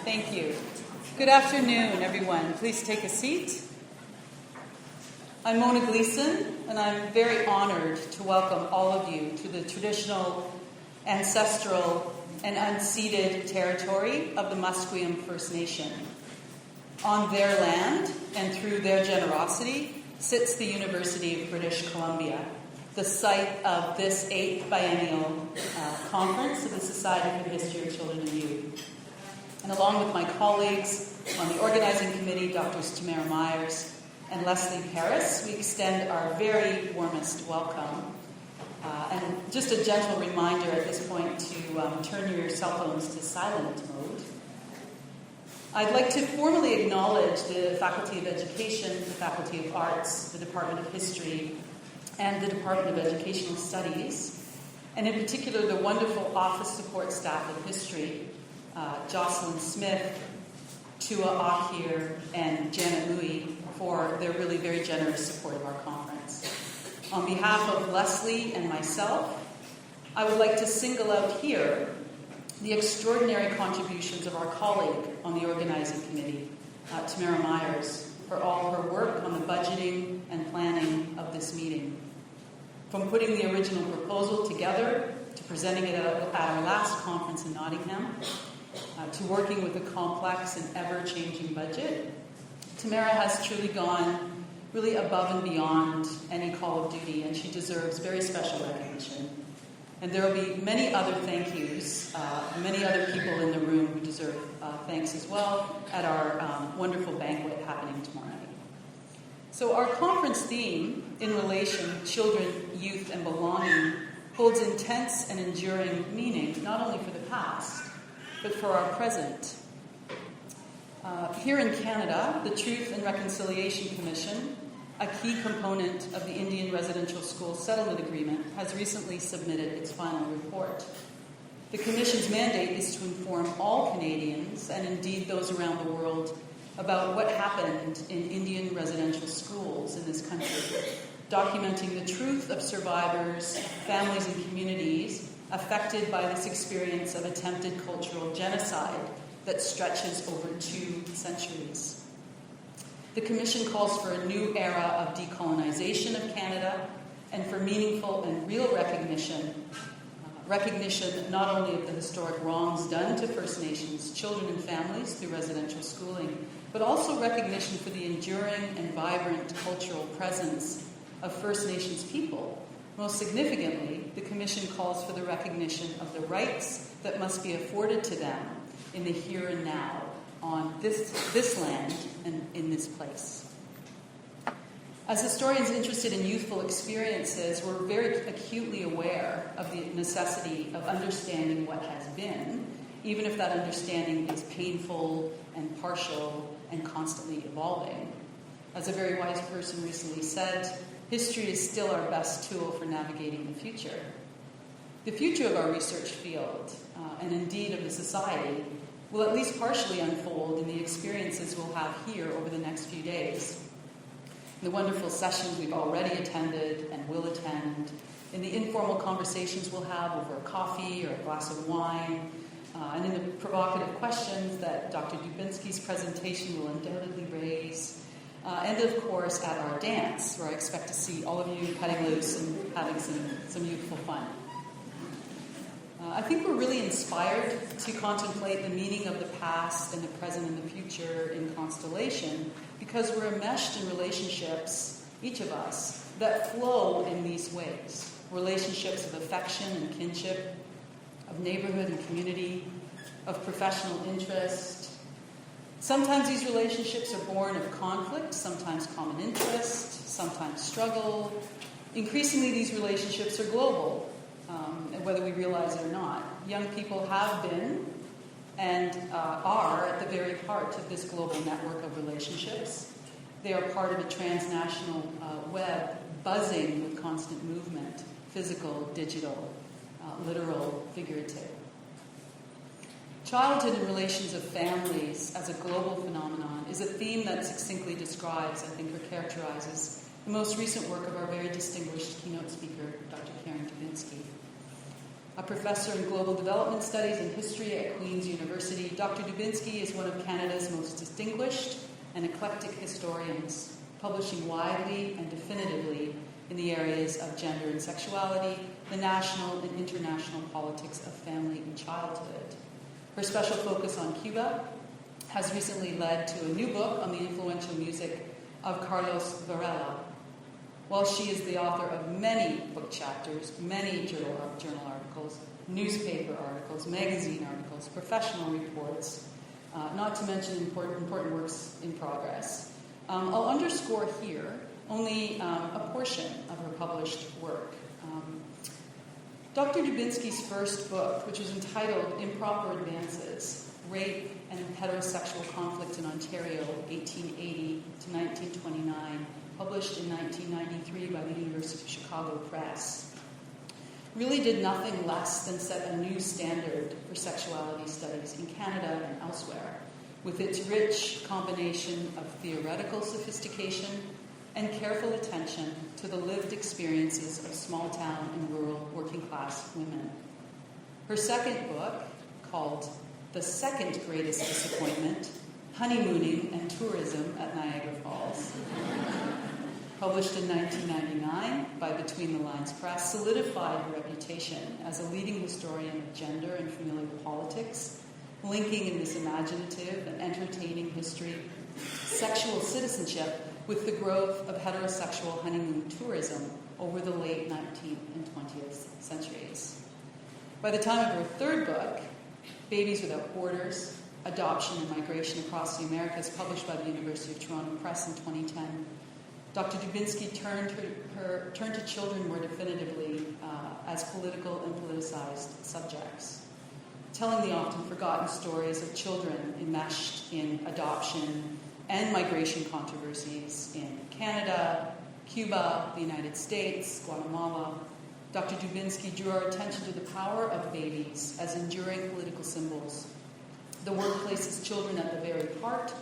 Thank you. Good afternoon, everyone. Please take a seat. I'm Mona Gleason, and I'm very honored to welcome all of you to the traditional, ancestral, and unceded territory of the Musqueam First Nation. On their land, and through their generosity, sits the University of British Columbia, the site of this 8th biennial conference of the Society for the History of Children and Youth. And along with my colleagues on the organizing committee, Drs. Tamara Myers and Leslie Paris, we extend our very warmest welcome. And just a gentle reminder at this point to turn your cell phones to silent mode. I'd like to formally acknowledge the Faculty of Education, the Faculty of Arts, the Department of History, and the Department of Educational Studies, and in particular the wonderful office support staff of history, Jocelyn Smith, Tua Akir, and Janet Louie, for their really very generous support of our conference. On behalf of Leslie and myself, I would like to single out here the extraordinary contributions of our colleague on the organizing committee, Tamara Myers, for all her work on the budgeting and planning of this meeting. From putting the original proposal together, to presenting it at our last conference in Nottingham, to working with a complex and ever-changing budget, Tamara has truly gone really above and beyond any call of duty, and she deserves very special recognition. And there will be many other thank yous, many other people in the room who deserve thanks as well at our wonderful banquet happening tomorrow night. So our conference theme, in relation, children, youth, and belonging, holds intense and enduring meaning, not only for the past, but for our present. Here in Canada, the Truth and Reconciliation Commission, a key component of the Indian Residential School Settlement Agreement, has recently submitted its final report. The Commission's mandate is to inform all Canadians, and indeed those around the world, about what happened in Indian residential schools in this country, documenting the truth of survivors, families, and communities affected by this experience of attempted cultural genocide that stretches over 2 centuries. The Commission calls for a new era of decolonization of Canada and for meaningful and real recognition not only of the historic wrongs done to First Nations children and families through residential schooling, but also recognition for the enduring and vibrant cultural presence of First Nations people. Most significantly, the Commission calls for the recognition of the rights that must be afforded to them in the here and now on this land and in this place. As historians interested in youthful experiences, we're very acutely aware of the necessity of understanding what has been, even if that understanding is painful and partial and constantly evolving. As a very wise person recently said, history is still our best tool for navigating the future. The future of our research field, and indeed of the society, will at least partially unfold in the experiences we'll have here over the next few days. The wonderful sessions we've already attended and will attend, in the informal conversations we'll have over a coffee or a glass of wine, and in the provocative questions that Dr. Dubinsky's presentation will undoubtedly raise, and of course at our dance, where I expect to see all of you cutting loose and having some youthful fun. I think we're really inspired to contemplate the meaning of the past and the present and the future in constellation because we're enmeshed in relationships, each of us, that flow in these ways. Relationships of affection and kinship, of neighborhood and community, of professional interest. Sometimes these relationships are born of conflict, sometimes common interest, sometimes struggle. Increasingly, these relationships are global. Whether we realize it or not. Young people have been and are at the very heart of this global network of relationships. They are part of a transnational web buzzing with constant movement, physical, digital, literal, figurative. Childhood and relations of families as a global phenomenon is a theme that succinctly describes, I think, or characterizes the most recent work of our very distinguished keynote speaker, Dr. Dubinsky. A professor in global development studies and history at Queen's University, Dr. Dubinsky is one of Canada's most distinguished and eclectic historians, publishing widely and definitively in the areas of gender and sexuality, the national and international politics of family and childhood. Her special focus on Cuba has recently led to a new book on the influential music of Carlos Varela. While she is the author of many book chapters, many journal articles, newspaper articles, magazine articles, professional reports, not to mention important works in progress. I'll underscore here only a portion of her published work. Dr. Dubinsky's first book, which was entitled Improper Advances, Rape and Heterosexual Conflict in Ontario, 1880 to 1929, published in 1993 by the University of Chicago Press, really did nothing less than set a new standard for sexuality studies in Canada and elsewhere, with its rich combination of theoretical sophistication and careful attention to the lived experiences of small-town and rural working-class women. Her second book, called The Second Greatest Disappointment, Honeymooning and Tourism at Niagara Falls, published in 1999 by Between the Lines Press, solidified her reputation as a leading historian of gender and familial politics, linking in this imaginative and entertaining history sexual citizenship with the growth of heterosexual honeymoon tourism over the late 19th and 20th centuries. By the time of her third book, Babies Without Borders, Adoption and Migration Across the Americas, published by the University of Toronto Press in 2010, Dr. Dubinsky turned to children more definitively as political and politicized subjects, telling the often forgotten stories of children enmeshed in adoption and migration controversies in Canada, Cuba, the United States, Guatemala. Dr. Dubinsky drew our attention to the power of babies as enduring political symbols. The work places children at the very heart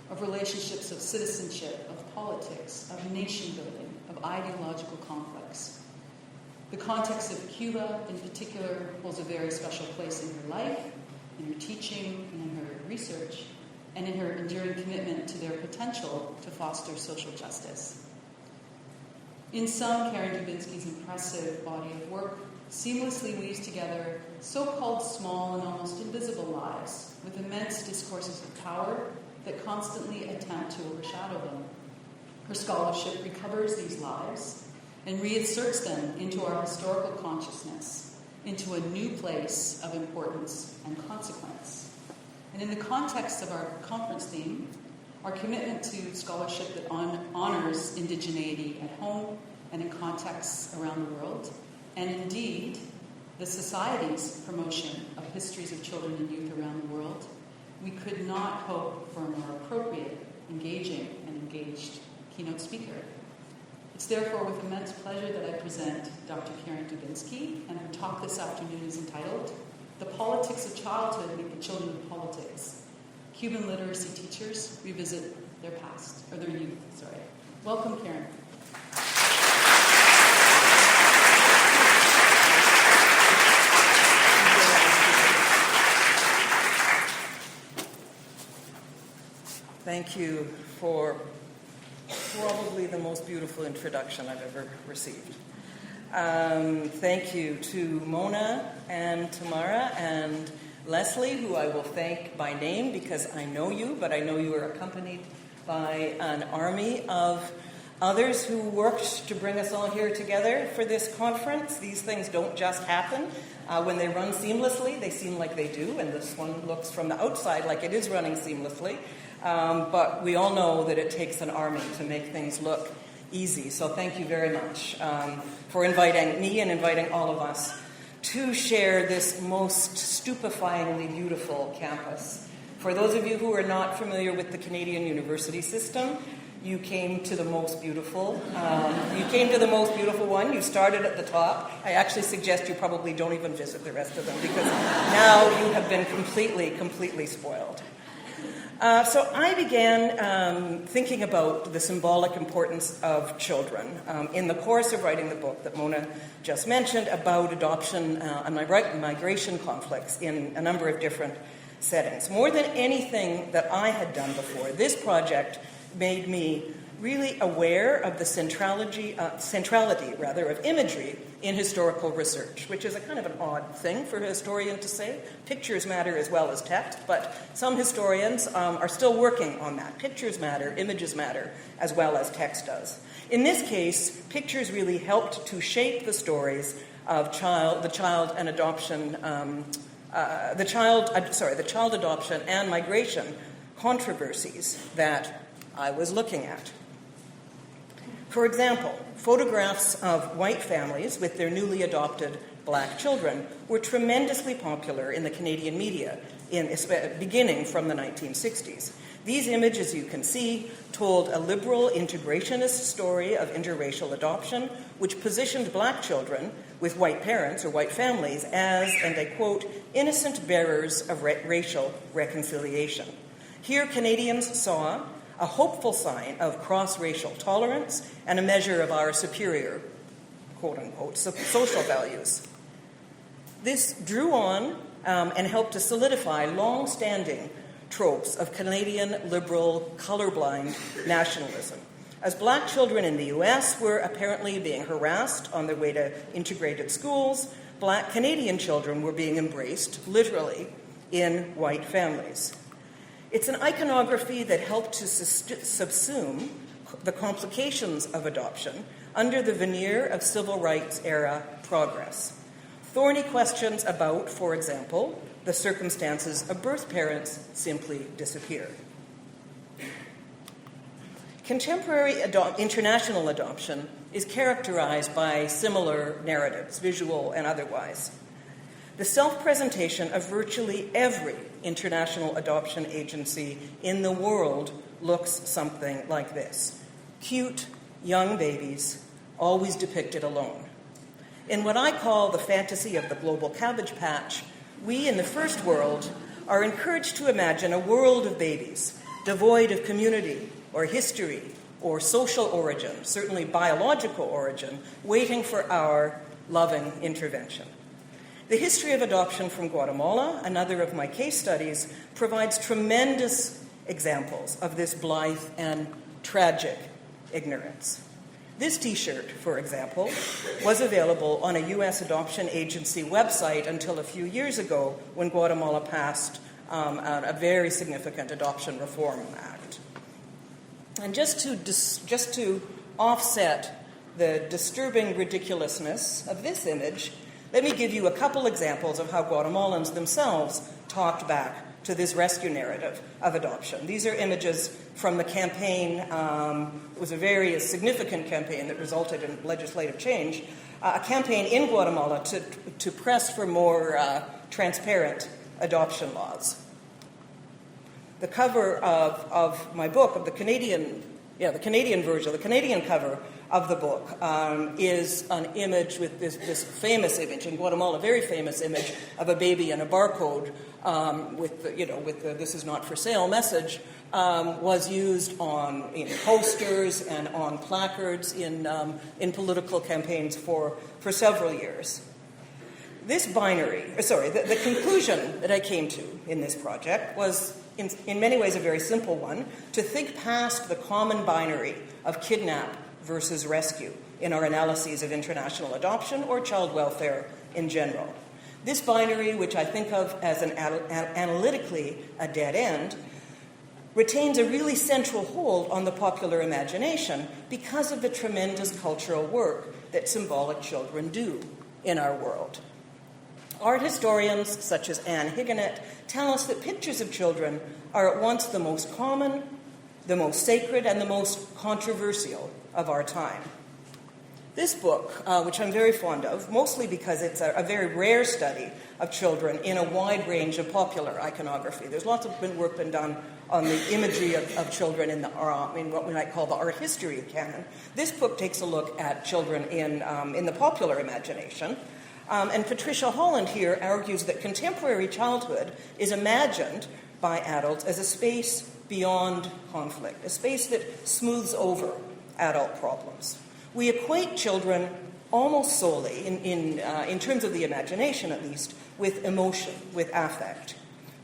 of relationships of citizenship, of politics, of nation building, of ideological conflicts. The context of Cuba, in particular, holds a very special place in her life, in her teaching, and in her research, and in her enduring commitment to their potential to foster social justice. In sum, Karen Dubinsky's impressive body of work seamlessly weaves together so-called small and almost invisible lives with immense discourses of power that constantly attempt to overshadow them. Her scholarship recovers these lives and reinserts them into our historical consciousness, into a new place of importance and consequence. And in the context of our conference theme, our commitment to scholarship that honors indigeneity at home and in contexts around the world, and indeed the society's promotion of histories of children and youth around the world, we could not hope for a more appropriate, engaging, and engaged keynote speaker. It's therefore with immense pleasure that I present Dr. Karen Dubinsky, and her talk this afternoon is entitled The Politics of Childhood Meet the Children of Politics. Cuban literacy teachers revisit their past, or their youth, sorry. Welcome, Karen. Thank you for probably the most beautiful introduction I've ever received. Thank you to Mona and Tamara and Leslie, who I will thank by name because I know you, but I know you are accompanied by an army of others who worked to bring us all here together for this conference. These things don't just happen. When they run seamlessly, they seem like they do, and this one looks from the outside like it is running seamlessly. But we all know that it takes an army to make things look easy. So thank you very much for inviting me and inviting all of us to share this most stupefyingly beautiful campus. For those of you who are not familiar with the Canadian university system, you came to the most beautiful. You came to the most beautiful one. You started at the top. I actually suggest you probably don't even visit the rest of them because now you have been completely spoiled. So I began thinking about the symbolic importance of children in the course of writing the book that Mona just mentioned about adoption and migration conflicts in a number of different settings. More than anything that I had done before, this project made me really aware of the centrality of imagery in historical research, which is a kind of an odd thing for a historian to say. Pictures matter as well as text, but some historians are still working on that. Pictures matter, images matter, as well as text does. In this case, pictures really helped to shape the stories of the child adoption and migration controversies that I was looking at. For example, photographs of white families with their newly adopted black children were tremendously popular in the Canadian media, beginning from the 1960s. These images, you can see, told a liberal integrationist story of interracial adoption, which positioned black children with white parents or white families as, and I quote, innocent bearers of racial reconciliation. Here, Canadians saw a hopeful sign of cross-racial tolerance and a measure of our superior, quote-unquote, social values. This drew on and helped to solidify long-standing tropes of Canadian liberal, colorblind nationalism. As black children in the U.S. were apparently being harassed on their way to integrated schools, black Canadian children were being embraced, literally, in white families. It's an iconography that helped to subsume the complications of adoption under the veneer of civil rights era progress. Thorny questions about, for example, the circumstances of birth parents simply disappear. Contemporary international adoption is characterized by similar narratives, visual and otherwise. The self-presentation of virtually every international adoption agency in the world looks something like this. Cute, young babies, always depicted alone. In what I call the fantasy of the global cabbage patch, we in the first world are encouraged to imagine a world of babies, devoid of community or history or social origin, certainly biological origin, waiting for our loving intervention. The history of adoption from Guatemala, another of my case studies, provides tremendous examples of this blithe and tragic ignorance. This T-shirt, for example, was available on a U.S. adoption agency website until a few years ago when Guatemala passed a very significant adoption reform act. And just to offset the disturbing ridiculousness of this image, let me give you a couple examples of how Guatemalans themselves talked back to this rescue narrative of adoption. These are images from the campaign. It was a very significant campaign that resulted in legislative change, a campaign in Guatemala to press for more transparent adoption laws. The cover of my book, of the Canadian version, the Canadian cover of the book is an image with this famous image in Guatemala, very famous image of a baby and a barcode with the "This is not for sale" message was used on posters and on placards in political campaigns for several years. This the conclusion that I came to in this project was in many ways a very simple one: to think past the common binary of kidnap versus rescue in our analyses of international adoption or child welfare in general. This binary, which I think of as analytically a dead end, retains a really central hold on the popular imagination because of the tremendous cultural work that symbolic children do in our world. Art historians, such as Anne Higanet, tell us that pictures of children are at once the most common, the most sacred, and the most controversial of our time. This book, which I'm very fond of, mostly because it's a very rare study of children in a wide range of popular iconography. There's lots of work been done on the imagery of children in what we might call the art history canon. This book takes a look at children in the popular imagination. And Patricia Holland here argues that contemporary childhood is imagined by adults as a space beyond conflict, a space that smooths over adult problems. We equate children almost solely, in terms of the imagination at least, with emotion, with affect.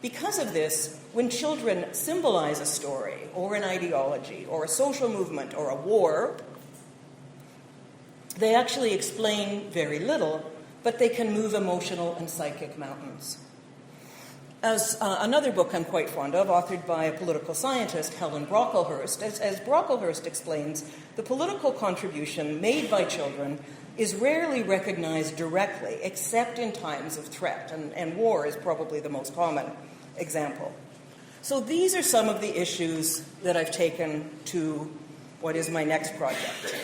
Because of this, when children symbolize a story or an ideology or a social movement or a war, they actually explain very little, but they can move emotional and psychic mountains. As another book I'm quite fond of, authored by a political scientist, Helen Brocklehurst, as Brocklehurst explains, the political contribution made by children is rarely recognized directly, except in times of threat, and war is probably the most common example. So these are some of the issues that I've taken to what is my next project.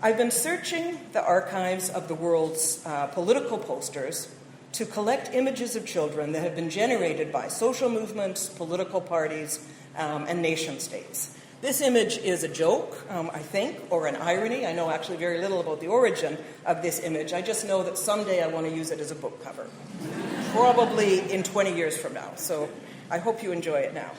I've been searching the archives of the world's political posters to collect images of children that have been generated by social movements, political parties, and nation states. This image is a joke, I think, or an irony. I know actually very little about the origin of this image. I just know that someday I want to use it as a book cover, probably in 20 years from now. So I hope you enjoy it now.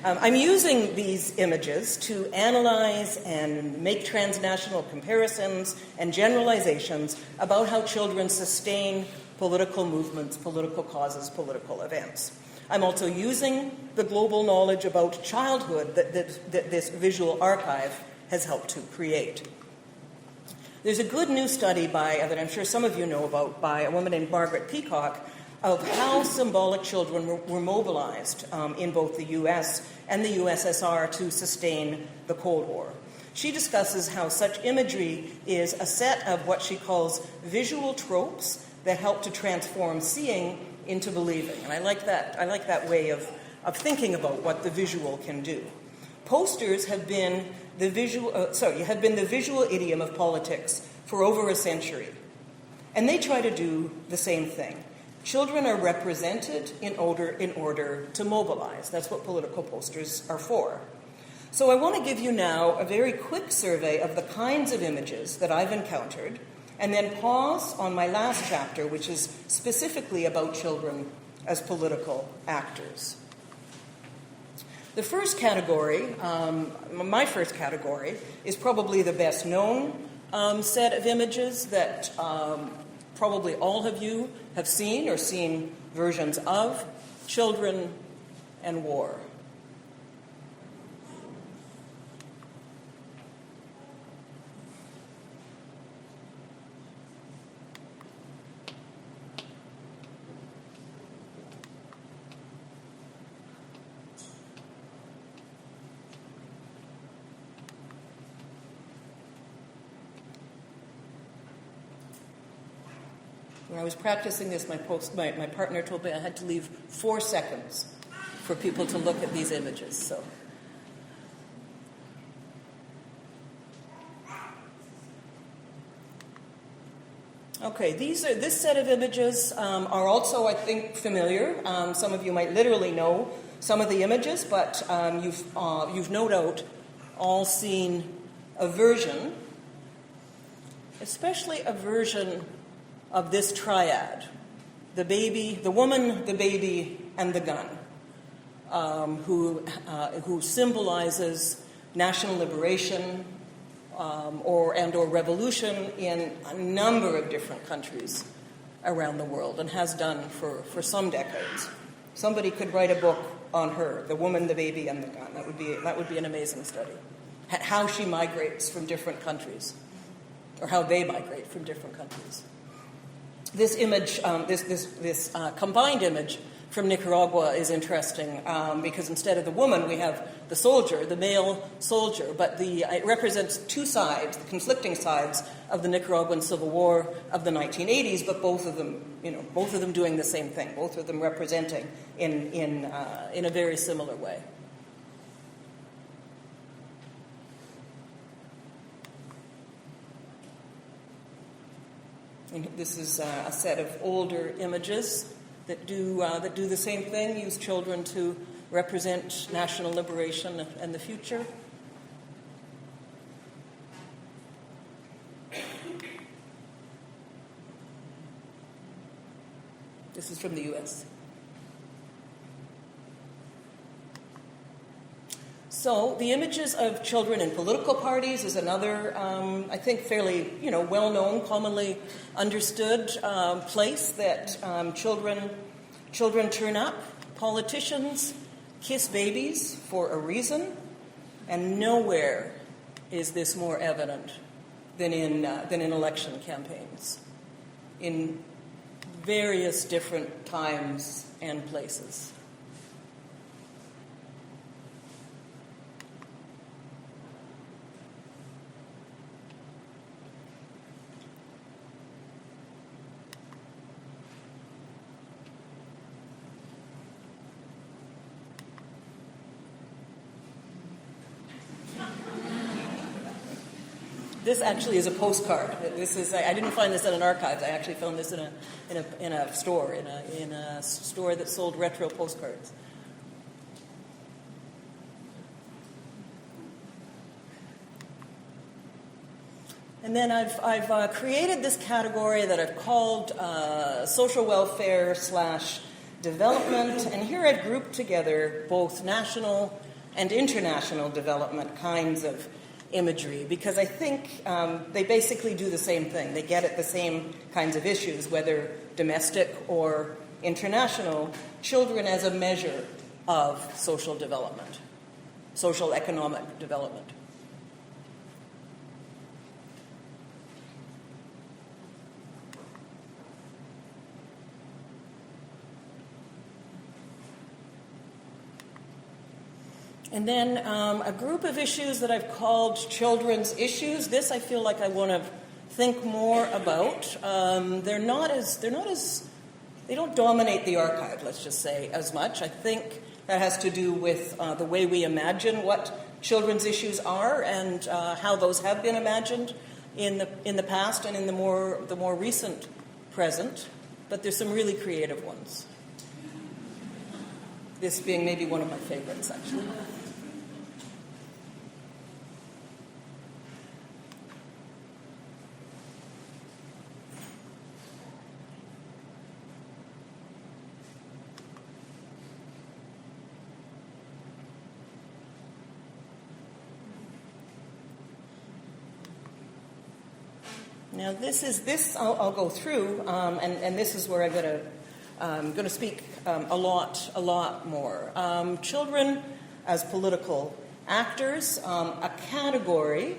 I'm using these images to analyze and make transnational comparisons and generalizations about how children sustain political movements, political causes, political events. I'm also using the global knowledge about childhood that this visual archive has helped to create. There's a good new study that I'm sure some of you know about by a woman named Margaret Peacock of how symbolic children were mobilized in both the U.S. and the USSR to sustain the Cold War. She discusses how such imagery is a set of what she calls visual tropes that help to transform seeing into believing. And I like that way of thinking about what the visual can do. Posters have been the visual idiom of politics for over a century. And they try to do the same thing. Children are represented in order to mobilize. That's what political posters are for. So I want to give you now a very quick survey of the kinds of images that I've encountered, and then pause on my last chapter, which is specifically about children as political actors. The first category, my first category, is probably the best known set of images that probably all of you have seen or seen versions of: children and war. When I was practicing this, my partner told me I had to leave 4 seconds for people to look at these images. So, okay, this set of images are also, I think, familiar. Some of you might literally know some of the images, but you've no doubt all seen a version, especially a version of this triad: the baby, the woman, the baby, and the gun, who symbolizes national liberation or revolution in a number of different countries around the world, and has done for some decades. Somebody could write a book on her, the woman, the baby, and the gun. That would be an amazing study. How she migrates from different countries, or how they migrate from different countries. This image, this combined image from Nicaragua is interesting because instead of the woman, we have the soldier, the male soldier, but it represents two sides, the conflicting sides of the Nicaraguan Civil War of the 1980s, but both of them doing the same thing, both of them representing in a very similar way. And this is a set of older images that do the same thing, use children to represent national liberation and the future. This is from the U.S. So the images of children in political parties is another, I think, fairly well-known, commonly understood place that children turn up. Politicians kiss babies for a reason, and nowhere is this more evident than in election campaigns, in various different times and places. This actually is a postcard. I didn't find this in an archive. I actually found this in a store that sold retro postcards. And then I've created this category that I've called social welfare / development, and here I've grouped together both national and international development kinds of imagery, because I think they basically do the same thing. They get at the same kinds of issues, whether domestic or international. Children as a measure of social development, social economic development. And then a group of issues that I've called children's issues. This I feel like I want to think more about. They don't dominate the archive, let's just say, as much. I think that has to do with the way we imagine what children's issues are and how those have been imagined in the past and in the more recent present. But there's some really creative ones. This being maybe one of my favorites, actually. Now I'll go through, and this is where I'm going to speak a lot more. Children as political actors, a category,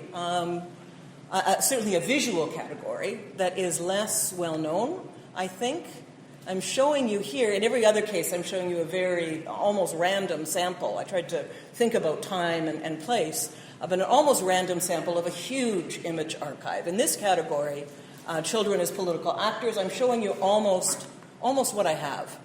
certainly a visual category that is less well known, I think. I'm showing you here, in every other case, I'm showing you a very almost random sample. I tried to think about time and place of an almost random sample of a huge image archive. In this category, children as political actors, I'm showing you almost what I have,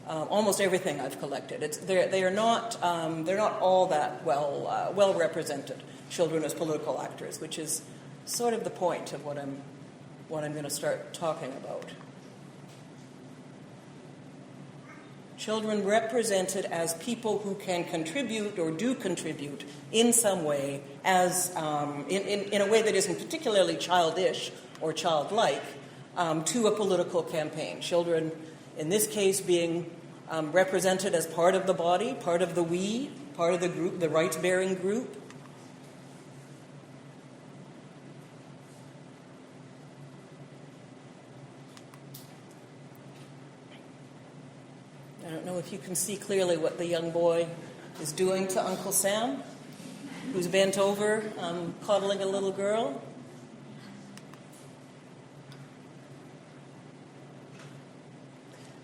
almost everything I've collected. They are not all that well represented. Children as political actors, which is sort of the point of what I'm going to start talking about. Children represented as people who can contribute or do contribute in some way, as in a way that isn't particularly childish or childlike, to a political campaign. Children, in this case, being represented as part of the body, part of the we, part of the group, the rights-bearing group. I don't know if you can see clearly what the young boy is doing to Uncle Sam, who's bent over, coddling a little girl.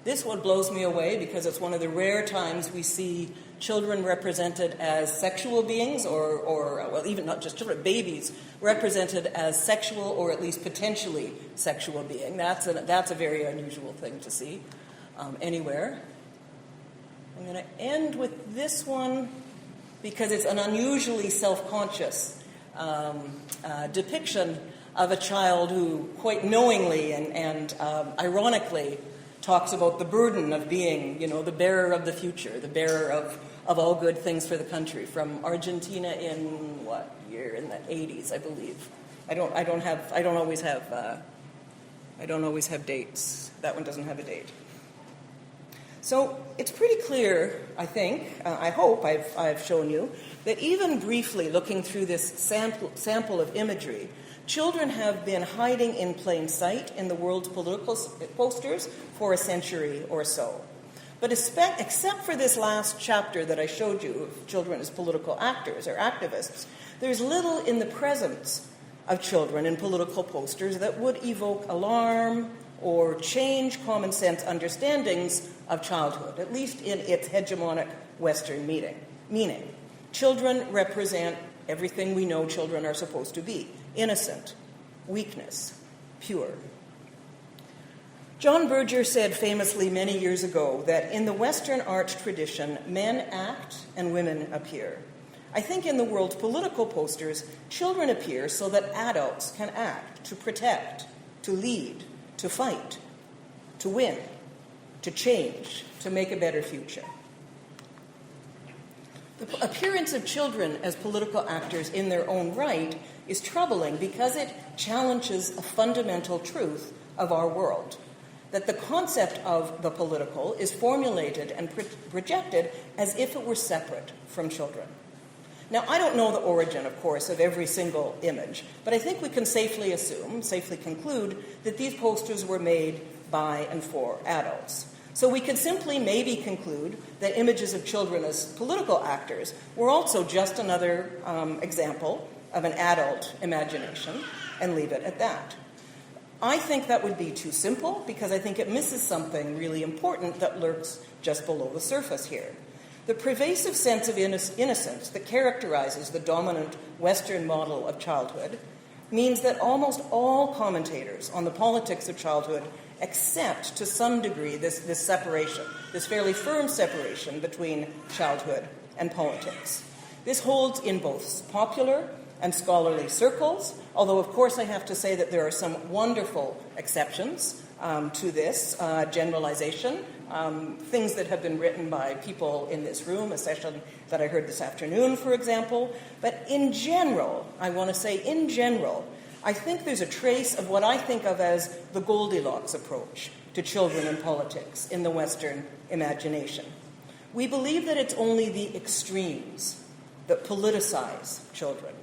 This one blows me away because it's one of the rare times we see children represented as sexual beings, or even not just children, babies represented as sexual or at least potentially sexual being. That's a very unusual thing to see anywhere. I'm going to end with this one because it's an unusually self-conscious depiction of a child who quite knowingly and ironically talks about the burden of being, the bearer of the future, the bearer of all good things for the country, from Argentina in what year? In the 80s, I believe. I don't always have dates. That one doesn't have a date. So it's pretty clear, I think, I hope I've shown you, that even briefly looking through this sample of imagery, children have been hiding in plain sight in the world's political posters for a century or so. But except for this last chapter that I showed you of children as political actors or activists, there's little in the presence of children in political posters that would evoke alarm or change common sense understandings of childhood, at least in its hegemonic Western meaning. Children represent everything we know children are supposed to be: innocent, weakness, pure. John Berger said famously many years ago that in the Western art tradition, men act and women appear. I think in the world's political posters, children appear so that adults can act, to protect, to lead, to fight, to win, to change, to make a better future. The appearance of children as political actors in their own right is troubling because it challenges a fundamental truth of our world, that the concept of the political is formulated and projected as if it were separate from children. Now, I don't know the origin, of course, of every single image, but I think we can safely conclude that these posters were made by and for adults. So we could simply maybe conclude that images of children as political actors were also just another example of an adult imagination, and leave it at that. I think that would be too simple because I think it misses something really important that lurks just below the surface here. The pervasive sense of innocence that characterizes the dominant Western model of childhood means that almost all commentators on the politics of childhood accept to some degree this separation, this fairly firm separation between childhood and politics. This holds in both popular and scholarly circles, although of course I have to say that there are some wonderful exceptions to this generalization, things that have been written by people in this room, a session that I heard this afternoon, for example. But in general, I want to say in general, I think there's a trace of what I think of as the Goldilocks approach to children and politics in the Western imagination. We believe that it's only the extremes that politicize children.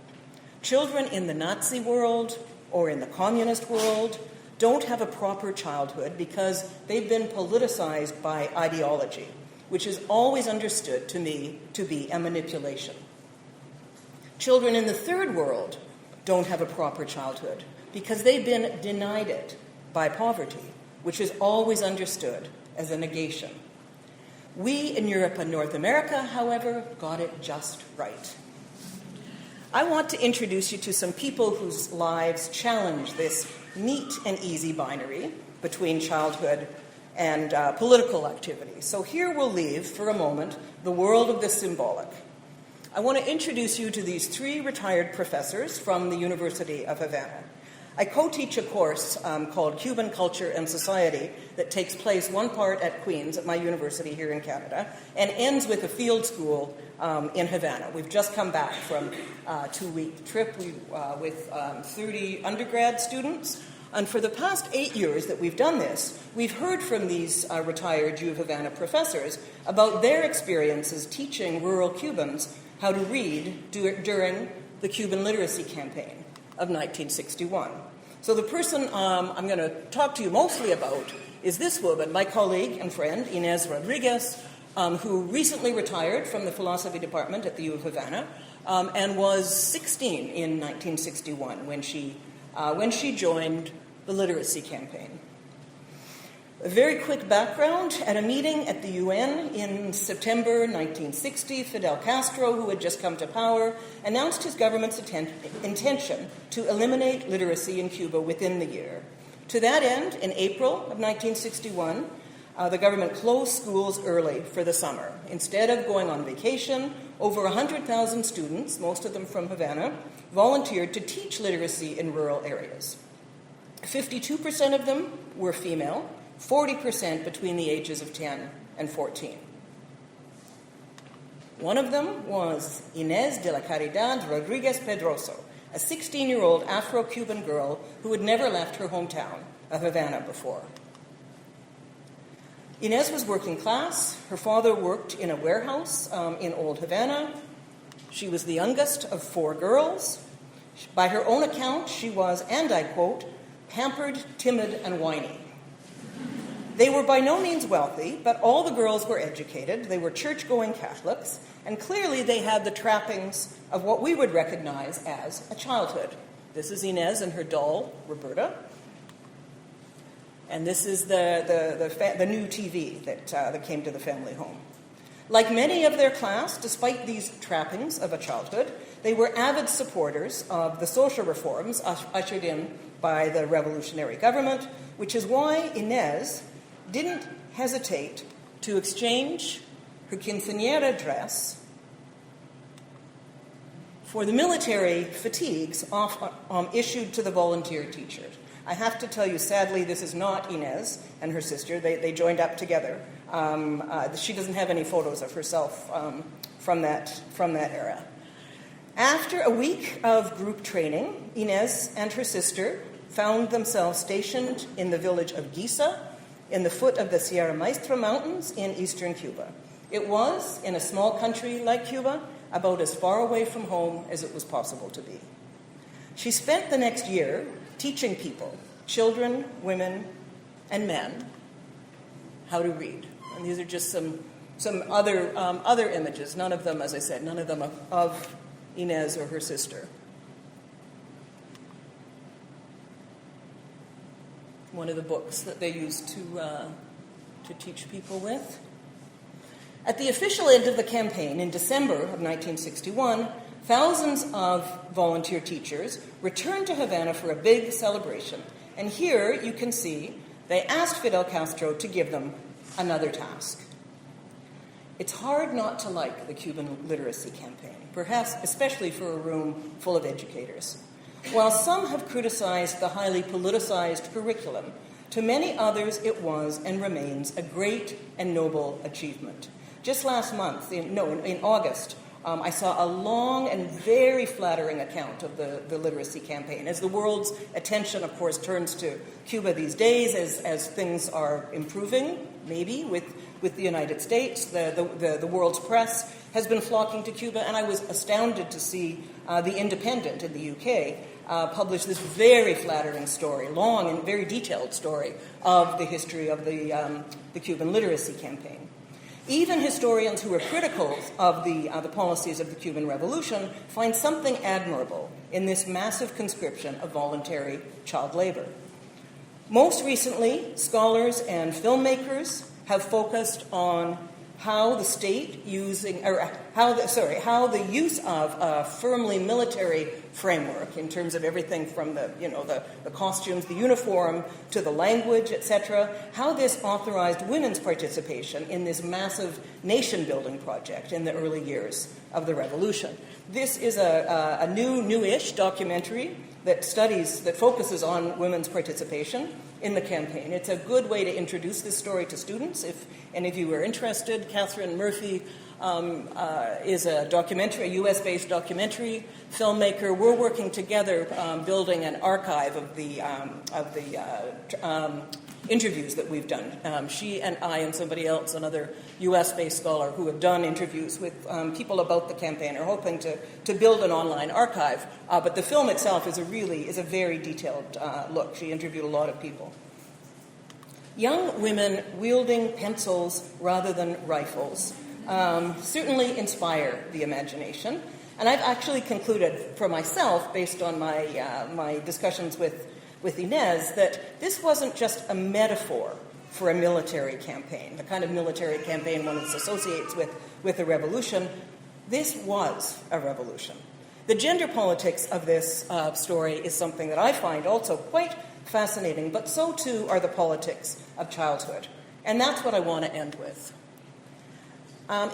Children in the Nazi world or in the communist world don't have a proper childhood because they've been politicized by ideology, which is always understood to me to be a manipulation. Children in the third world don't have a proper childhood because they've been denied it by poverty, which is always understood as a negation. We in Europe and North America, however, got it just right. I want to introduce you to some people whose lives challenge this neat and easy binary between childhood and political activity. So here we'll leave, for a moment, the world of the symbolic. I want to introduce you to these three retired professors from the University of Havana. I co-teach a course called Cuban Culture and Society that takes place one part at Queen's, at my university here in Canada, and ends with a field school in Havana. We've just come back from a 2-week trip with 30 undergrad students. And for the past 8 years that we've done this, we've heard from these retired U of Havana professors about their experiences teaching rural Cubans how to read during the Cuban literacy campaign of 1961. So the person I'm going to talk to you mostly about is this woman, my colleague and friend, Inez Rodriguez, who recently retired from the philosophy department at the U of Havana and was 16 in 1961 when she joined the literacy campaign. A very quick background. At a meeting at the UN in September 1960, Fidel Castro, who had just come to power, announced his government's intention to eliminate literacy in Cuba within the year. To that end, in April of 1961, the government closed schools early for the summer. Instead of going on vacation, over 100,000 students, most of them from Havana, volunteered to teach literacy in rural areas. 52% of them were female, 40% between the ages of 10 and 14. One of them was Inés de la Caridad Rodriguez Pedroso, a 16-year-old Afro-Cuban girl who had never left her hometown of Havana before. Inez was working class. Her father worked in a warehouse in Old Havana. She was the youngest of 4 girls. By her own account, she was, and I quote, pampered, timid, and whiny. They were by no means wealthy, but all the girls were educated. They were church-going Catholics, and clearly they had the trappings of what we would recognize as a childhood. This is Inez and her doll, Roberta. And this is the new TV that came to the family home. Like many of their class, despite these trappings of a childhood, they were avid supporters of the social reforms ushered in by the revolutionary government, which is why Inez didn't hesitate to exchange her quinceañera dress for the military fatigues issued to the volunteer teachers. I have to tell you, sadly, this is not Inez and her sister. They joined up together. She doesn't have any photos of herself from that era. After a week of group training, Inez and her sister found themselves stationed in the village of Giza, in the foot of the Sierra Maestra Mountains in eastern Cuba. It was, in a small country like Cuba, about as far away from home as it was possible to be. She spent the next year teaching people, children, women, and men, how to read. And these are just some other images, none of them, as I said, none of them of Inez or her sister. One of the books that they used to teach people with. At the official end of the campaign in December of 1961, thousands of volunteer teachers returned to Havana for a big celebration. And here you can see they asked Fidel Castro to give them another task. It's hard not to like the Cuban literacy campaign, perhaps especially for a room full of educators. While some have criticized the highly politicized curriculum, to many others it was and remains a great and noble achievement. Just last month, in August, I saw a long and very flattering account of the literacy campaign. As the world's attention, of course, turns to Cuba these days, as things are improving, maybe, with the United States, the world's press has been flocking to Cuba, and I was astounded to see The Independent in the UK publish this very flattering story, long and very detailed story of the history of the Cuban literacy campaign. Even historians who are critical of the policies of the Cuban Revolution find something admirable in this massive conscription of voluntary child labor. Most recently, scholars and filmmakers have focused on how the state how the use of a firmly military framework in terms of everything from the costumes, the uniform, to the language, etc., how this authorized women's participation in this massive nation-building project in the early years of the revolution. This is a newish documentary that focuses on women's participation in the campaign. It's a good way to introduce this story to students. If any of you are interested, Catherine Murphy is a U.S.-based documentary filmmaker. We're working together building an archive of the interviews that we've done. She and I and somebody else, another U.S.-based scholar who have done interviews with people about the campaign, are hoping to build an online archive. But the film itself is a very detailed look. She interviewed a lot of people. Young women wielding pencils rather than rifles certainly inspire the imagination. And I've actually concluded for myself, based on my discussions with Inez, that this wasn't just a metaphor for a military campaign, the kind of military campaign one associates with the revolution. This was a revolution. The gender politics of this story is something that I find also quite fascinating, but so too are the politics of childhood. And that's what I want to end with.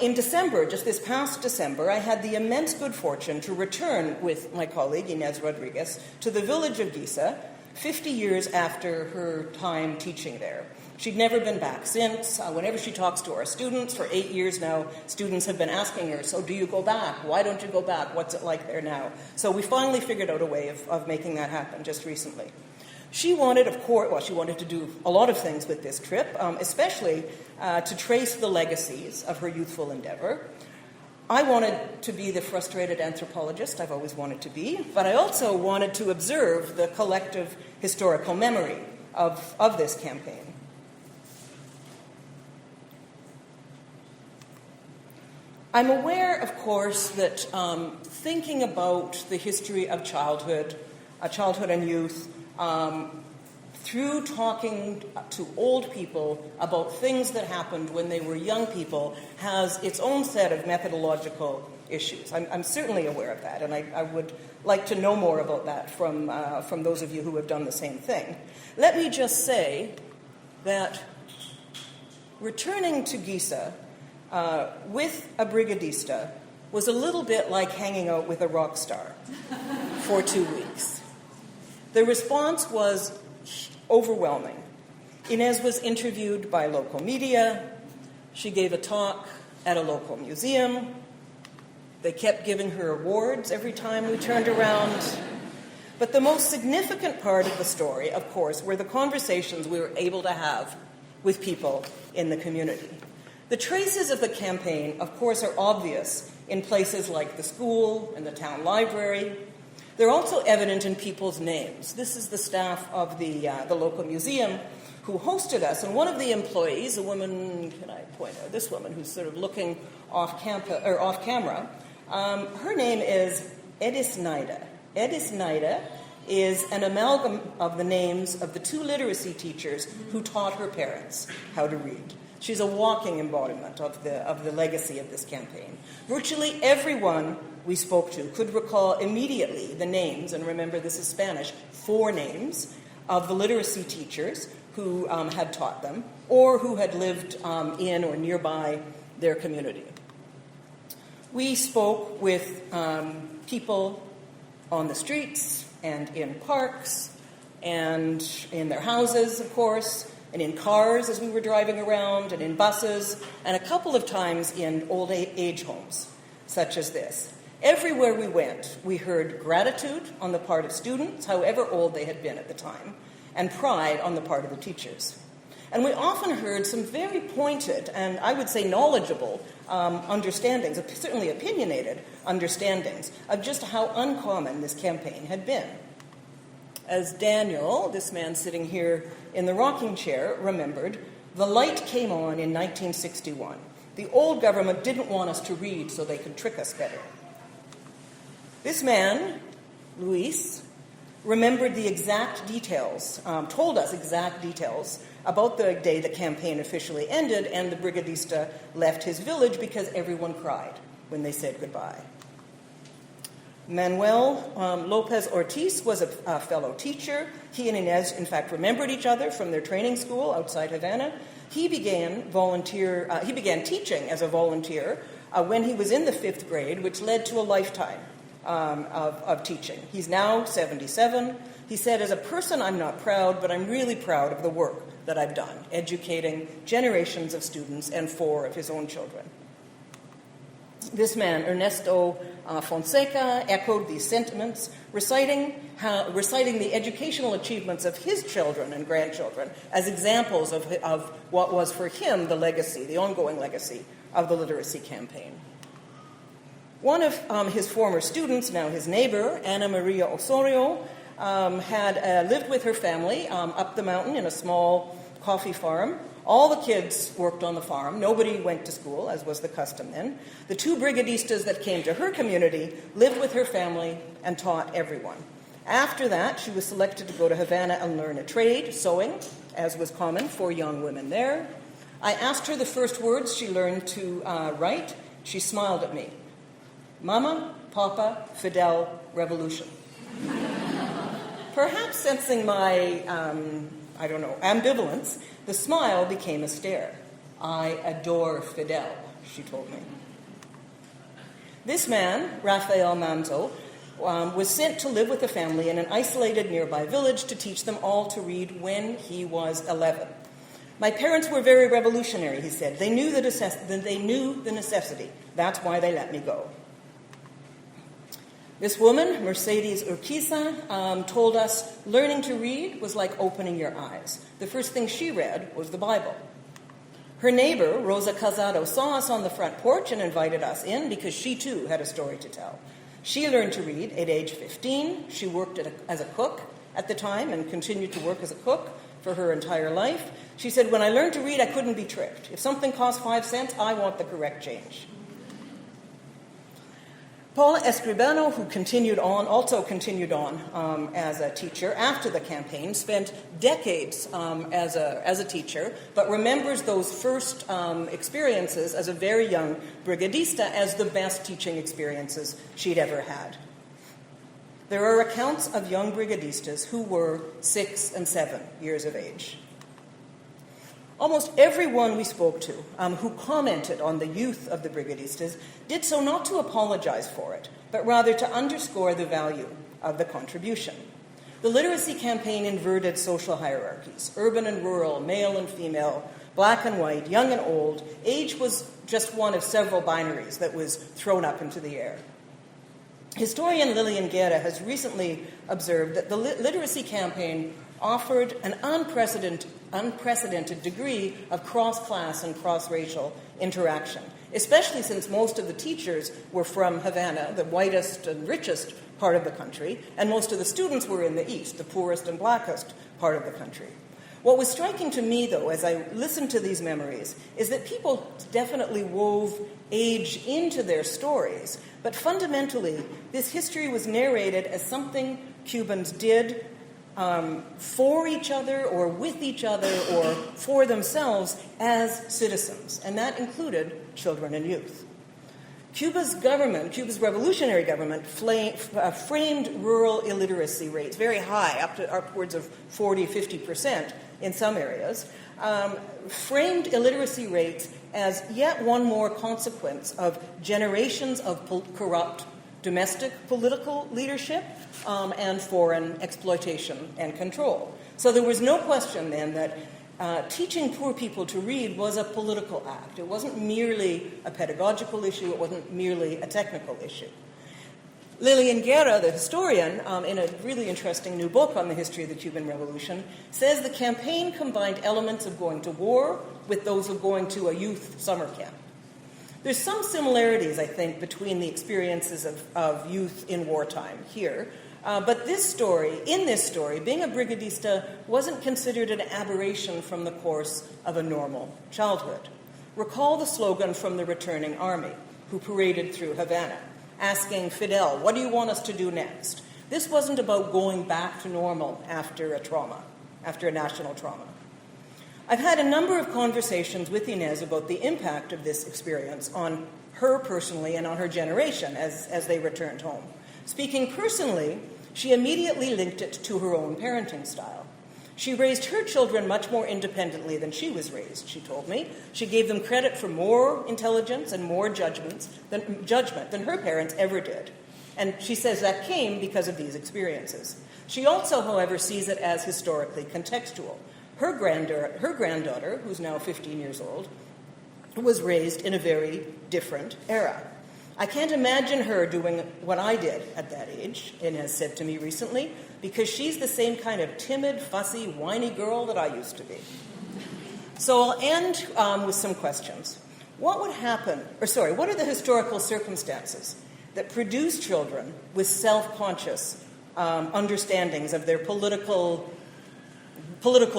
In December, just this past December, I had the immense good fortune to return with my colleague, Inez Rodriguez, to the village of Giza, 50 years after her time teaching there. She'd never been back since. Whenever she talks to our students, for 8 years now, students have been asking her, so do you go back? Why don't you go back? What's it like there now? So we finally figured out a way of making that happen just recently. She wanted, of course, she wanted to do a lot of things with this trip, especially to trace the legacies of her youthful endeavor. I wanted to be the frustrated anthropologist I've always wanted to be, but I also wanted to observe the collective historical memory of this campaign. I'm aware, of course, that thinking about the history of childhood and youth, through talking to old people about things that happened when they were young people, has its own set of methodological issues. I'm certainly aware of that, and I would like to know more about that from those of you who have done the same thing. Let me just say that returning to Giza with a brigadista was a little bit like hanging out with a rock star for 2 weeks. The response was overwhelming. Inez was interviewed by local media. She gave a talk at a local museum. They kept giving her awards every time we turned around. But the most significant part of the story, of course, were the conversations we were able to have with people in the community. The traces of the campaign, of course, are obvious in places like the school and the town library. They're also evident in people's names. This is the staff of the local museum who hosted us, and one of the employees, a woman, can I point out, this woman who's sort of looking off camera, her name is Edis Naida. Edis Naida is an amalgam of the names of the 2 literacy teachers who taught her parents how to read. She's a walking embodiment of the legacy of this campaign. Virtually everyone we spoke to could recall immediately the names, and remember this is Spanish, 4 names of the literacy teachers who had taught them or who had lived in or nearby their community. We spoke with people on the streets and in parks and in their houses, of course, and in cars as we were driving around, and in buses, and a couple of times in old age homes, such as this. Everywhere we went, we heard gratitude on the part of students, however old they had been at the time, and pride on the part of the teachers. And we often heard some very pointed and, I would say, knowledgeable understandings, certainly opinionated understandings, of just how uncommon this campaign had been. As Daniel, this man sitting here in the rocking chair, remembered, the light came on in 1961. The old government didn't want us to read so they could trick us better. This man, Luis, remembered the exact details, told us exact details about the day the campaign officially ended and the brigadista left his village because everyone cried when they said goodbye. Manuel Lopez Ortiz was a fellow teacher. He and Inez, in fact, remembered each other from their training school outside Havana. He began teaching as a volunteer when he was in the 5th grade, which led to a lifetime of teaching. He's now 77. He said, as a person, I'm not proud, but I'm really proud of the work that I've done, educating generations of students and 4 of his own children. This man, Ernesto Fonseca, echoed these sentiments, reciting the educational achievements of his children and grandchildren as examples of what was for him the legacy, the ongoing legacy of the literacy campaign. One of his former students, now his neighbor, Ana Maria Osorio, had lived with her family up the mountain in a small coffee farm. All the kids worked on the farm. Nobody went to school, as was the custom then. The 2 brigadistas that came to her community lived with her family and taught everyone. After that, she was selected to go to Havana and learn a trade, sewing, as was common for young women there. I asked her the first words she learned to write. She smiled at me. Mama, Papa, Fidel, Revolution. Perhaps sensing my, ambivalence, the smile became a stare. I adore Fidel, she told me. This man, Rafael Manzo, was sent to live with a family in an isolated nearby village to teach them all to read when he was 11. My parents were very revolutionary, he said. They knew the necessity. That's why they let me go. This woman, Mercedes Urquiza, told us learning to read was like opening your eyes. The first thing she read was the Bible. Her neighbor, Rosa Casado, saw us on the front porch and invited us in because she too had a story to tell. She learned to read at age 15. She worked as a cook at the time and continued to work as a cook for her entire life. She said, when I learned to read, I couldn't be tricked. If something cost 5 cents, I want the correct change. Paula Escribano, who also continued on as a teacher after the campaign, spent decades as a teacher, but remembers those first experiences as a very young brigadista as the best teaching experiences she'd ever had. There are accounts of young brigadistas who were 6 and 7 years of age. Almost everyone we spoke to who commented on the youth of the brigadistas did so not to apologize for it, but rather to underscore the value of the contribution. The literacy campaign inverted social hierarchies, urban and rural, male and female, black and white, young and old. Age was just one of several binaries that was thrown up into the air. Historian Lillian Guerra has recently observed that the literacy campaign offered an unprecedented degree of cross-class and cross-racial interaction, especially since most of the teachers were from Havana, the whitest and richest part of the country, and most of the students were in the East, the poorest and blackest part of the country. What was striking to me, though, as I listened to these memories, is that people definitely wove age into their stories, but fundamentally, this history was narrated as something Cubans did for each other or with each other or for themselves as citizens, and that included children and youth. Cuba's revolutionary government framed rural illiteracy rates very high, up to upwards of 40-50% in some areas, framed illiteracy rates as yet one more consequence of generations of corrupt domestic political leadership and foreign exploitation and control. So there was no question then that teaching poor people to read was a political act. It wasn't merely a pedagogical issue. It wasn't merely a technical issue. Lillian Guerra, the historian, in a really interesting new book on the history of the Cuban Revolution, says the campaign combined elements of going to war with those of going to a youth summer camp. There's some similarities, I think, between the experiences of youth in wartime here. But in this story, being a brigadista wasn't considered an aberration from the course of a normal childhood. Recall the slogan from the returning army, who paraded through Havana, asking Fidel, "What do you want us to do next?" This wasn't about going back to normal after a national trauma. I've had a number of conversations with Inez about the impact of this experience on her personally and on her generation as they returned home. Speaking personally, she immediately linked it to her own parenting style. She raised her children much more independently than she was raised, she told me. She gave them credit for more intelligence and more judgment than her parents ever did. And she says that came because of these experiences. She also, however, sees it as historically contextual. Her granddaughter, who's now 15 years old, was raised in a very different era. I can't imagine her doing what I did at that age, Inez said to me recently, because she's the same kind of timid, fussy, whiny girl that I used to be. So I'll end with some questions. What are the historical circumstances that produce children with self-conscious understandings of their political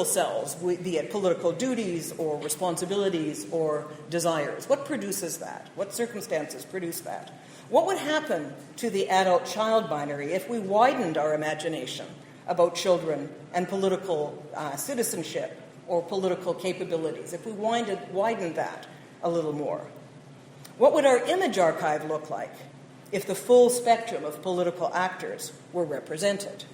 selves, be it political duties or responsibilities or desires? What produces that? What circumstances produce that? What would happen to the adult-child binary if we widened our imagination about children and political citizenship or political capabilities, if we widened that a little more? What would our image archive look like if the full spectrum of political actors were represented?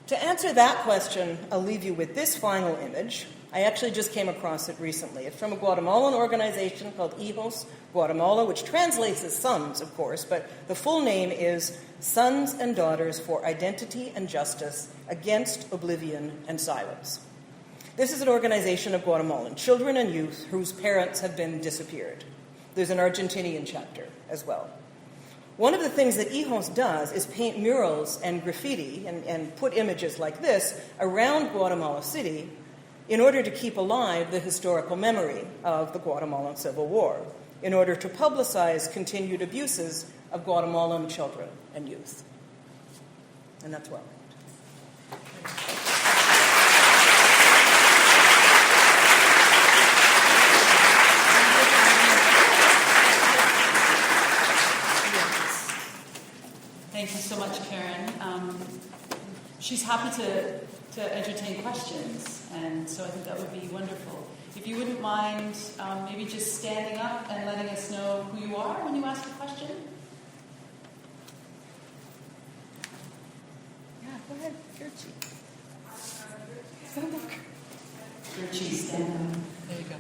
To answer that question, I'll leave you with this final image. I actually just came across it recently. It's from a Guatemalan organization called Hijos Guatemala, which translates as sons, of course, but the full name is Sons and Daughters for Identity and Justice Against Oblivion and Silence. This is an organization of Guatemalan children and youth whose parents have been disappeared. There's an Argentinian chapter as well. One of the things that EHOS does is paint murals and graffiti and put images like this around Guatemala City in order to keep alive the historical memory of the Guatemalan Civil War, in order to publicize continued abuses of Guatemalan children and youth. And that's where Thank you so much, Karen. She's happy to entertain questions, and so I think that would be wonderful. If you wouldn't mind maybe just standing up and letting us know who you are when you ask a question. Yeah, go ahead, Gertrude. Gertrude, stand up. There you go.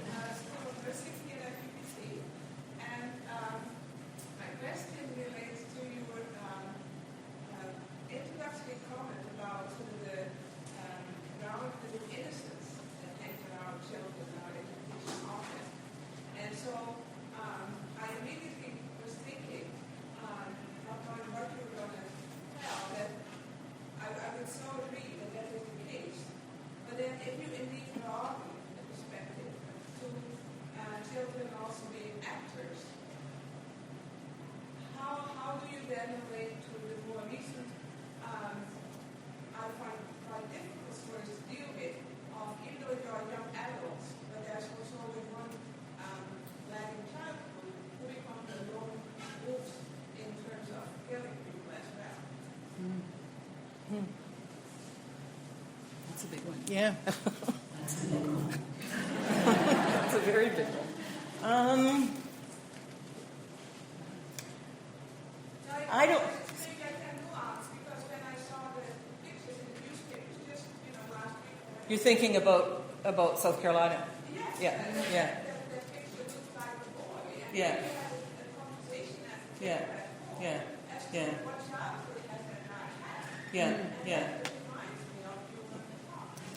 That's a big one. Yeah. That's a big one. That's a very big one. I don't. You're thinking about South Carolina? Yeah. Yeah. Yeah. Yeah. Yeah. Yeah. Yeah.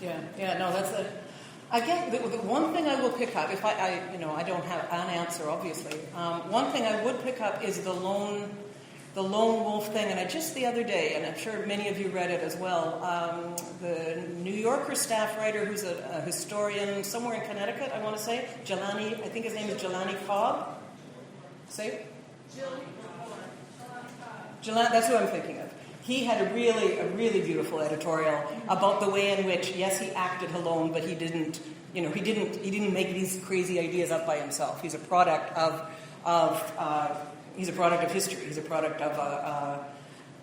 Yeah. Yeah. No, that's a. Again, the one thing I will pick up, if I don't have an answer, obviously. One thing I would pick up is the lone wolf thing, and just the other day, and I'm sure many of you read it as well. The New Yorker staff writer, who's a historian somewhere in Connecticut, I want to say, Jelani. I think his name is Jelani Cobb. Say it. Jelani. That's who I'm thinking of. He had a really beautiful editorial about the way in which, yes, he acted alone, but he didn't make these crazy ideas up by himself. He's a product of history. He's a product of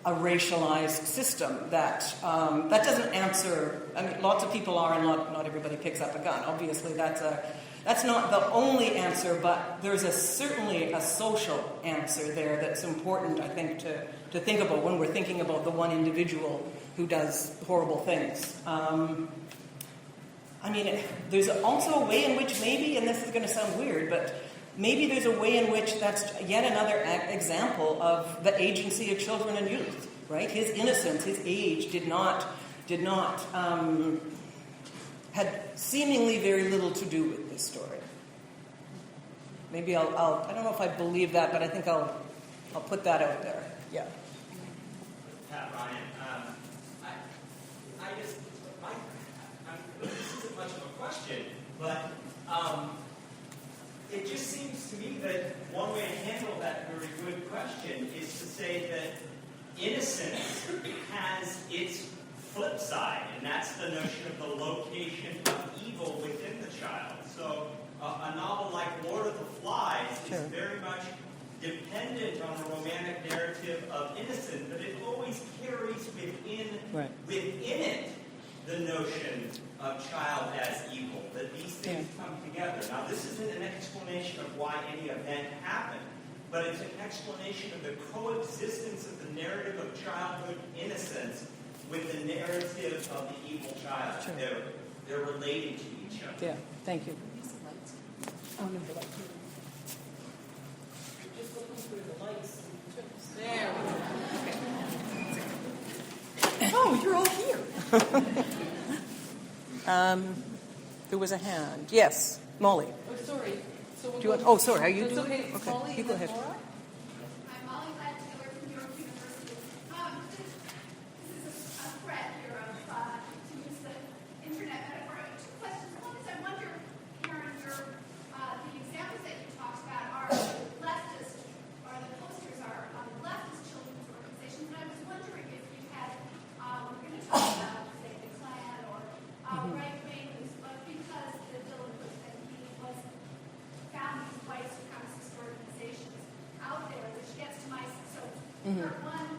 a racialized system that doesn't answer. I mean, lots of people are, and not everybody picks up a gun. Obviously, that's not the only answer, but there's certainly a social answer there that's important, I think, to think about when we're thinking about the one individual who does horrible things. There's also a way in which maybe, and this is going to sound weird, but maybe there's a way in which that's yet another example of the agency of children and youth, right? His innocence, his age had seemingly very little to do with this story. Maybe I don't know if I believe that, but I think I'll put that out there. Yeah. Pat Ryan, this isn't much of a question, but it just seems to me that one way to handle that very good question is to say that innocence has its flip side, and that's the notion of the location of evil within the child. So a novel like Lord of the Flies is very much dependent on the romantic narrative of innocence, but it always carries within it the notion of child as evil, that these things come together. Now, this isn't an explanation of why any event happened, but it's an explanation of the coexistence of the narrative of childhood innocence with the narrative of the evil child. Sure. They're related to each other. Yeah, thank you. Oh, no, the light. You're just looking through the lights. There we go. Oh, you're all here. There was a hand. Yes, Molly. Oh, sorry. So Do you want? Oh, sorry. Are you That's doing? okay. Okay, Molly, you go ahead. Laura? I'm Molly, glad to work thread here of, to use the internet metaphor, two questions. One is I wonder, Karen, the examples that you talked about are leftist, or the posters are leftist children's organizations, and I was wondering if you had, we're going to talk about, say, the Klan or right-wing, but because the Dylan was, and he was found these white supremacist organizations out there, which gets to my, so part one,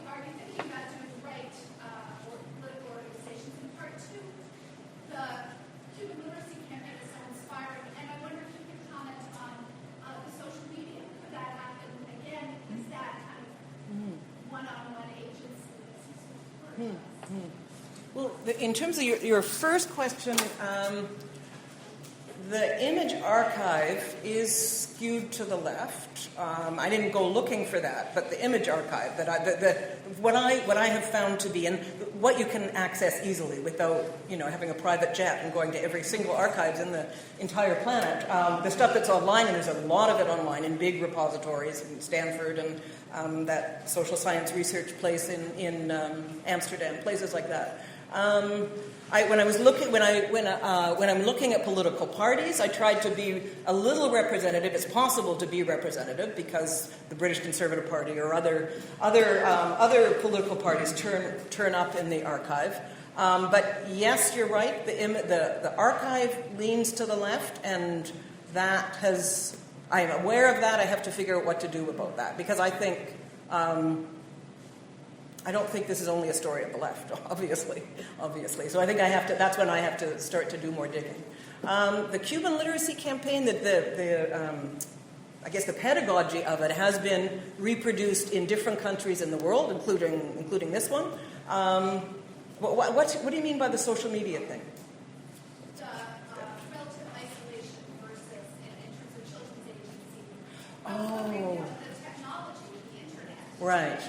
are you thinking about doing right or political organizations? And part two, the Cuban literacy campaign is so inspiring, and I wonder if you could comment on the social media. Could that happen again? Is that kind of one-on-one agency? Well, in terms of your first question, the image archive is skewed to the left. I didn't go looking for that, but the image archive what I have found to be, and what you can access easily without having a private jet and going to every single archives in the entire planet. The stuff that's online, and there's a lot of it online in big repositories in Stanford and that social science research place in Amsterdam, places like that. When I'm looking at political parties, I tried to be a little representative. It's possible to be representative because the British Conservative Party or other political parties turn up in the archive. But yes, you're right. The archive leans to the left, and that has. I am aware of that. I have to figure out what to do about that because I think. I don't think this is only a story of the left, obviously. So I think that's when I have to start to do more digging. The Cuban literacy campaign, I guess the pedagogy of it has been reproduced in different countries in the world, including this one. What do you mean by the social media thing? The relative isolation versus in terms of children's agency. The technology, the internet. Right.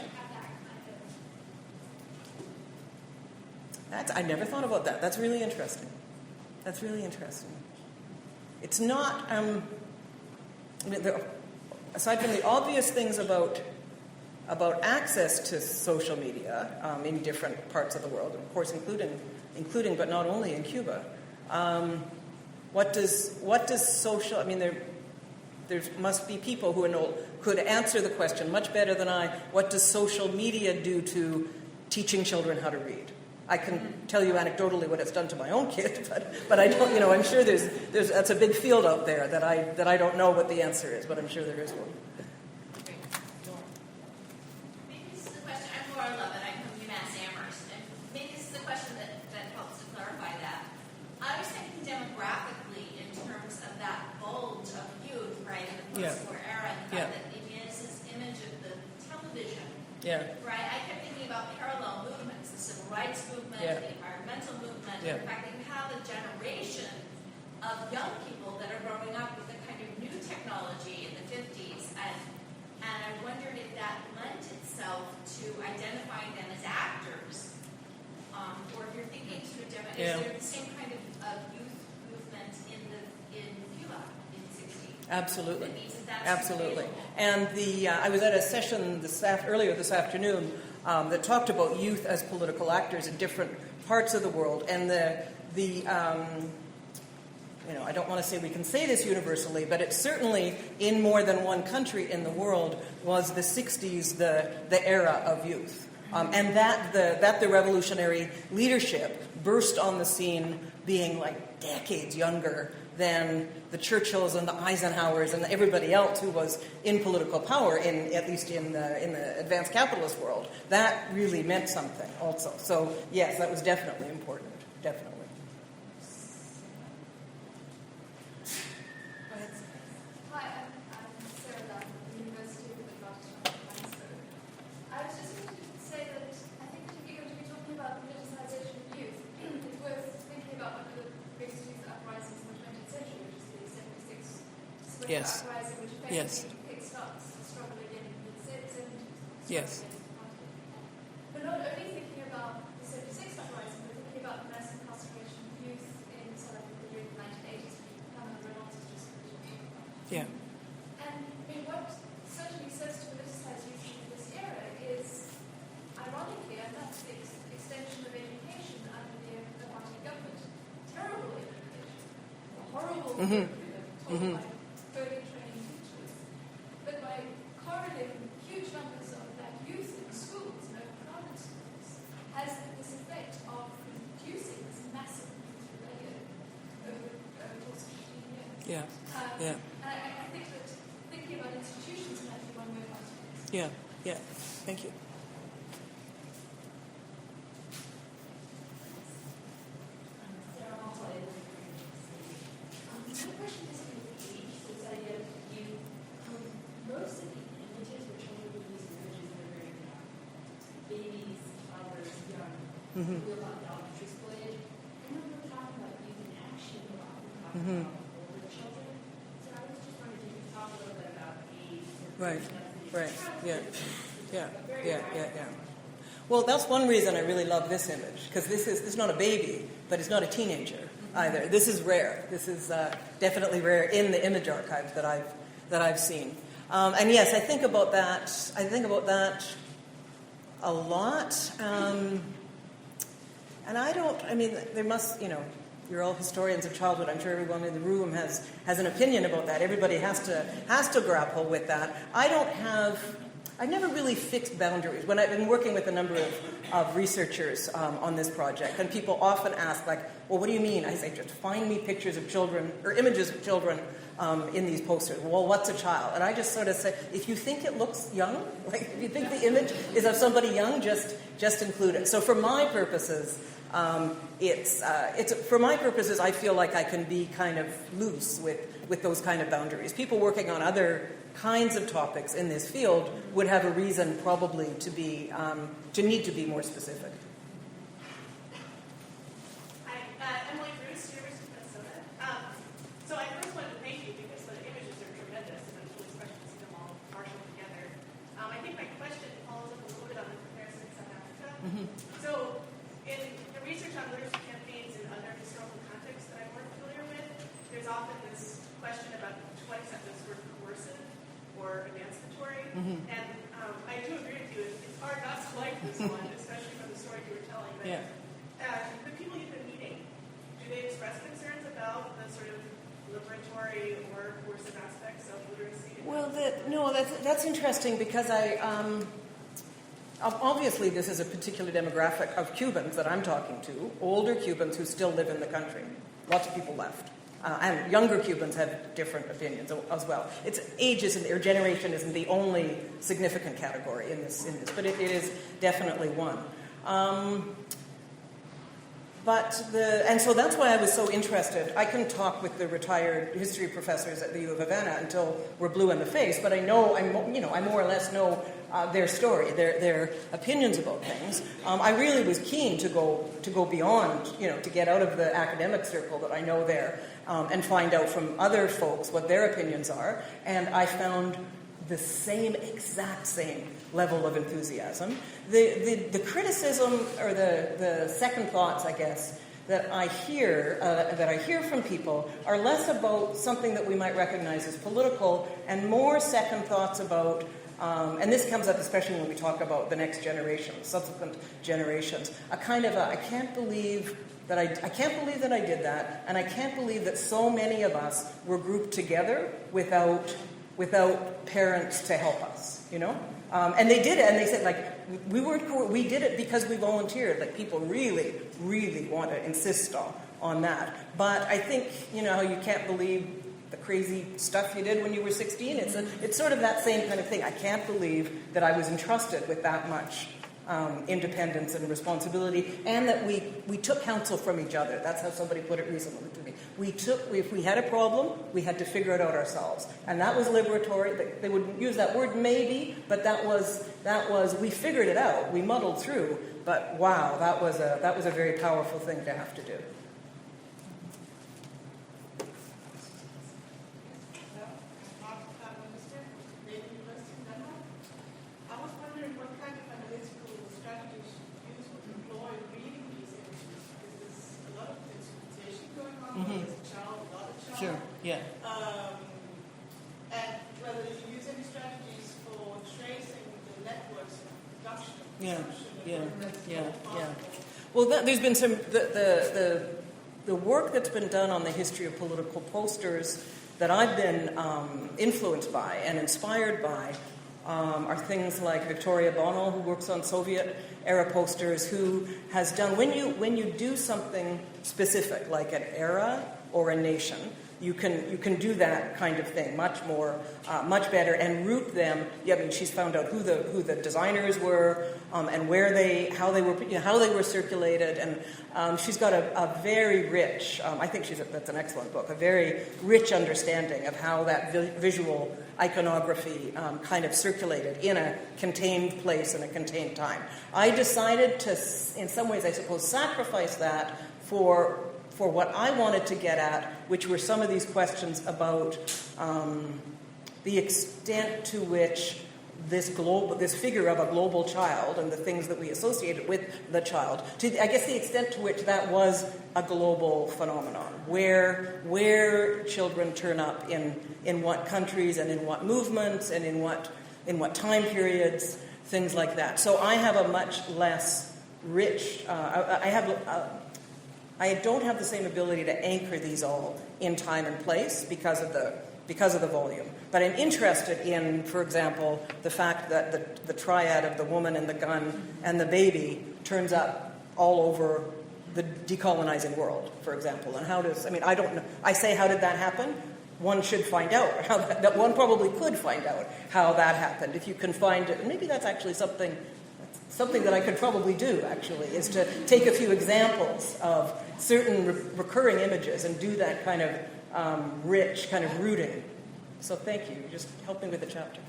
I never thought about that. That's really interesting. It's not, aside from the obvious things about access to social media in different parts of the world, of course, including but not only in Cuba. What does social? I mean, there must be people who could answer the question much better than I. What does social media do to teaching children how to read? I can tell you anecdotally what it's done to my own kid, but I don't. I'm sure there's that's a big field out there that I don't know what the answer is, but I'm sure there is one. Maybe this is a question. I'm Laura Lovett. I'm from UMass Amherst, and maybe this is a question that helps to clarify that. I was thinking demographically in terms of that bulge of youth, right, in the post-war era, and the fact that it is this image of the television. Yeah. Right? I kept thinking about parallel movements, the civil rights movement, the environmental movement, and the fact that you have a generation of young people that are growing up with a kind of new technology in the 50s, and I wondered if that lent itself to identifying them as actors, or if you're thinking through is there the same kind of youth movement in Cuba in the 60s? Absolutely. That's absolutely. And I was at a session earlier this afternoon that talked about youth as political actors in different parts of the world, and I don't want to say we can say this universally, but it certainly in more than one country in the world was the 60s the era of youth, and that the revolutionary leadership burst on the scene being like decades younger than the Churchills and the Eisenhowers and everybody else who was in political power, at least in the advanced capitalist world. That really meant something also. So yes, that was definitely important. Definitely. Hi, I'm Sarah Dunn from the University of Manchester. I was just going to say that I think if you're going to be talking about politicization of youth, it's worth thinking about one of the biggest youth uprisings in the 20th century, which is the 76 Swiss uprising, which effectively kickstarts the struggle again in the 70s. Yes. But not only thinking about the 76 uprising, but thinking about the mass incarceration of youth in South Africa during the 1980s, which Cameron Reynolds has just mentioned. Yeah. And what certainly serves to politicize youth in this era is, ironically, and that's the extension also taught by very trained teachers. But by correlating huge numbers of that youth in schools, private schools, has this effect of producing this massive youth layer over the course of 15 years. Yeah. And I think that thinking about institutions might be one way of answering this. Yeah. Thank you. My question is with age, this idea of you, most of the images were children who use images that are very young. Babies, toddlers, young. We have a lot of elementary school age. And when we're talking about youth in action, we're often talking about older children. So I was just wondering if you could talk a little bit about age. Right. Well, that's one reason I really love this image, because this is not a baby, but it's not a teenager either. This is rare. This is definitely rare in the image archive that I've seen. And yes, I think about that a lot. And there must, you're all historians of childhood. I'm sure everyone in the room has an opinion about that. Everybody has to grapple with that. I've never really fixed boundaries. When I've been working with a number of researchers on this project, and people often ask, like, well, what do you mean? I say, just find me pictures of children, or images of children in these posters. Well, what's a child? And I just sort of say, if you think it looks young, like if you think the image is of somebody young, just include it. So for my purposes, I feel like I can be kind of loose with those kind of boundaries. People working on other kinds of topics in this field would have a reason probably to need to be more specific. Hi, Emily Bruce, University of Minnesota. So I first wanted to thank you because the images are tremendous and it's really special to see them all marshaled together. I think my question follows up a little bit on the comparison in South Africa. So in the research on literacy campaigns in other historical contexts that I'm more familiar with, there's often this question about to what extent those were coercive or emancipatory. And I do agree with you. It's hard not to like this one, especially from the story you were telling. But the people you've been meeting, do they express concerns about the sort of liberatory or coercive aspects of literacy? Well, that's interesting because obviously this is a particular demographic of Cubans that I'm talking to, older Cubans who still live in the country. Lots of people left. And younger Cubans have different opinions as well. It's ages or generation isn't the only significant category in this, but it is definitely one. And so that's why I was so interested. I can talk with the retired history professors at the U of Havana until we're blue in the face, but I more or less know their story, their opinions about things. I really was keen to go beyond, to get out of the academic circle that I know there, and find out from other folks what their opinions are. And I found the exact same level of enthusiasm. The criticism or the second thoughts, I guess, that I hear from people are less about something that we might recognize as political and more second thoughts about, and this comes up especially when we talk about the next generation, subsequent generations, a kind of I can't believe that I did that, and I can't believe that so many of us were grouped together without parents to help us, And they did it, and they said, we did it because we volunteered. Like, people really, really want to insist on that. But I think, how you can't believe the crazy stuff you did when you were 16. It's sort of that same kind of thing. I can't believe that I was entrusted with that much independence and responsibility, and that we took counsel from each other. That's how somebody put it recently to me. If we had a problem, we had to figure it out ourselves, and that was liberatory. They wouldn't use that word maybe, but that was we figured it out. We muddled through, but wow, that was a very powerful thing to have to do. Sure. Yeah. And whether you use any strategies for tracing the networks of production. Yeah. Well, there's been some. the work that's been done on the history of political posters that I've been influenced by and inspired by are things like Victoria Bono, who works on Soviet-era posters, who has done, when you do something specific, like an era or a nation, you can do that kind of thing much more, much better, and root them. Yeah, I mean, she's found out who the designers were, and how they were circulated, and she's got a very rich. I think that's an excellent book. A very rich understanding of how that visual iconography kind of circulated in a contained place and a contained time. I decided to, in some ways, I suppose, sacrifice that for what I wanted to get at, which were some of these questions about the extent to which this figure of a global child and the things that we associated with the child, I guess the extent to which that was a global phenomenon, where children turn up in what countries and in what movements and in what time periods, things like that. So I have a much less rich. I don't have the same ability to anchor these all in time and place because of the volume. But I'm interested in, for example, the fact that the triad of the woman and the gun and the baby turns up all over the decolonizing world, for example. And I don't know. I say, how did that happen? One should find out. One probably could find out how that happened. If you can find it, maybe that's actually something that I could probably do, actually, is to take a few examples of certain recurring images and do that kind of rich kind of rooting. So thank you. You're just helping with the chapter.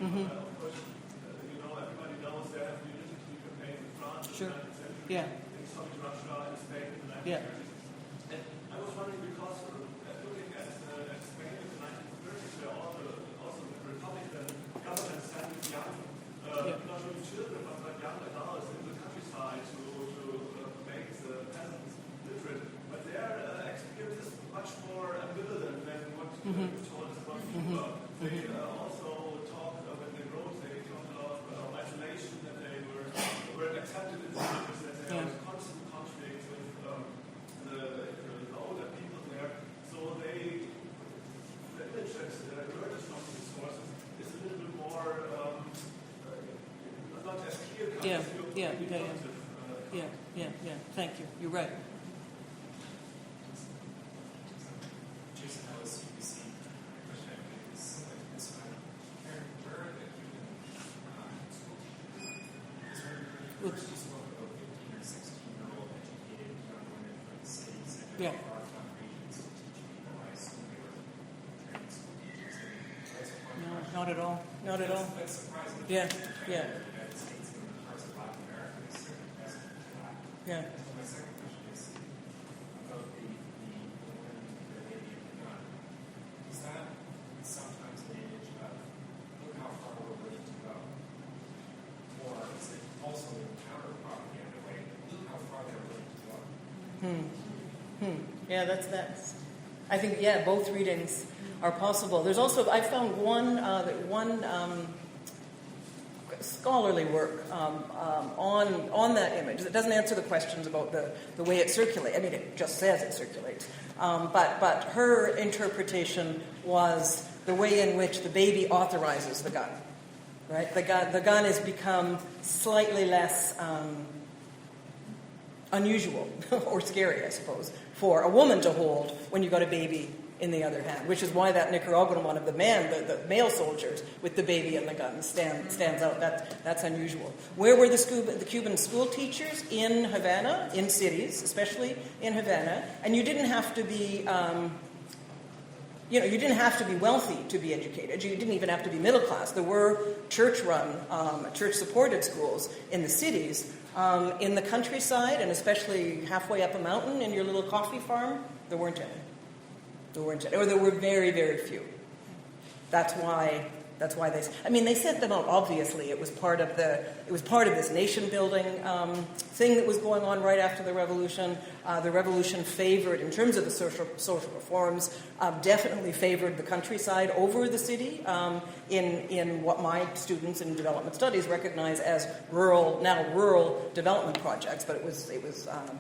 Of course, everybody knows there have been literacy campaigns in France in the 19th century, in Soviet Russia, in Spain in the 1930s. And I was wondering, because looking at Spain in the 1930s, where also the Republican government sent young, not only children, but young adults in the countryside to make the peasants literate. But their experience is much more ambivalent than what you told us about Cuba. They also talked when they wrote, they talked about isolation, that they were accepted in the cities, that there was constant conflict with the older people there. So the image that emerges from these sources is a little bit more, not as clear cut as Yeah. Thank you. You're right. Yeah. No, not at all. Not at all. Yeah. Yeah. Yeah. My second question is about the woman, the baby, and the gun. Is that sometimes an image of look how far we're willing to go? Or is it also a counter propaganda way, look how far they're willing to go? Yeah, that's. I think both readings are possible. There's also I found one scholarly work on that image. It doesn't answer the questions about the way it circulates. I mean, it just says it circulates. But her interpretation was the way in which the baby authorizes the gun. Right? The gun has become slightly less unusual or scary, I suppose, for a woman to hold when you got a baby in the other hand, which is why that Nicaraguan one of the male soldiers with the baby and the gun stands out. That's unusual. Where were the Cuban school teachers? In Havana, in cities, especially in Havana, and you didn't have to be. You didn't have to be wealthy to be educated. You didn't even have to be middle class. There were church-run, church-supported schools in the cities. In the countryside, and especially halfway up a mountain in your little coffee farm, there weren't any. Or there were very, very few. That's why That's why they sent them out. Obviously, it was part of this nation building thing that was going on right after the revolution. The revolution favored, in terms of the social reforms, definitely favored the countryside over the city in what my students in development studies recognize as rural development projects, but it was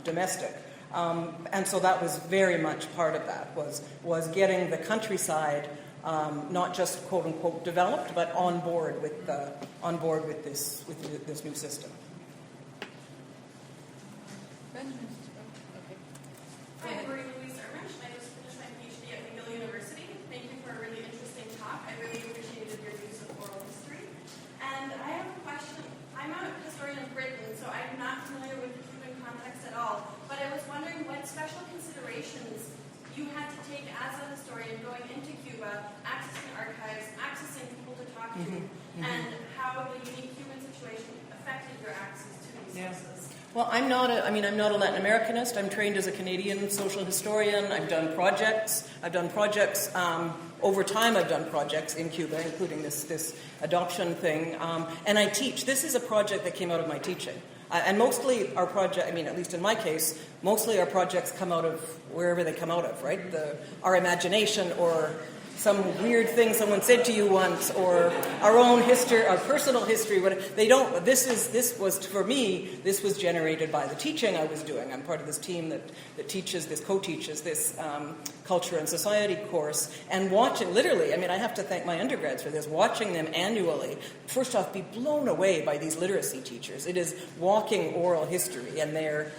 domestic. And so that was very much part of that, was getting the countryside not just quote unquote developed, but on board with this new system. Hi, I'm Marie Louise Ermish, and I just finished my PhD at McGill University. Thank you for a really interesting talk. I really appreciated your use of oral history. And I have a question. I'm a historian of Britain, so I'm not familiar with the Cuban context at all. But I was wondering what special considerations you had to take as a historian going into Cuba, accessing archives, accessing people to talk to, and how the unique Cuban situation affected your access to these sources. Well, I'm not a Latin Americanist. I'm trained as a Canadian social historian. I've done projects. Over time, I've done projects in Cuba, including this adoption thing. And I teach. This is a project that came out of my teaching. And mostly our project, at least in my case, mostly our projects come out of wherever they come out of, right? Our imagination, or some weird thing someone said to you once, or our own history, our personal history. This was generated by the teaching I was doing. I'm part of this team that co-teaches this culture and society course. And watching, literally, I have to thank my undergrads for this, watching them annually, first off, be blown away by these literacy teachers. It is walking oral history, and they're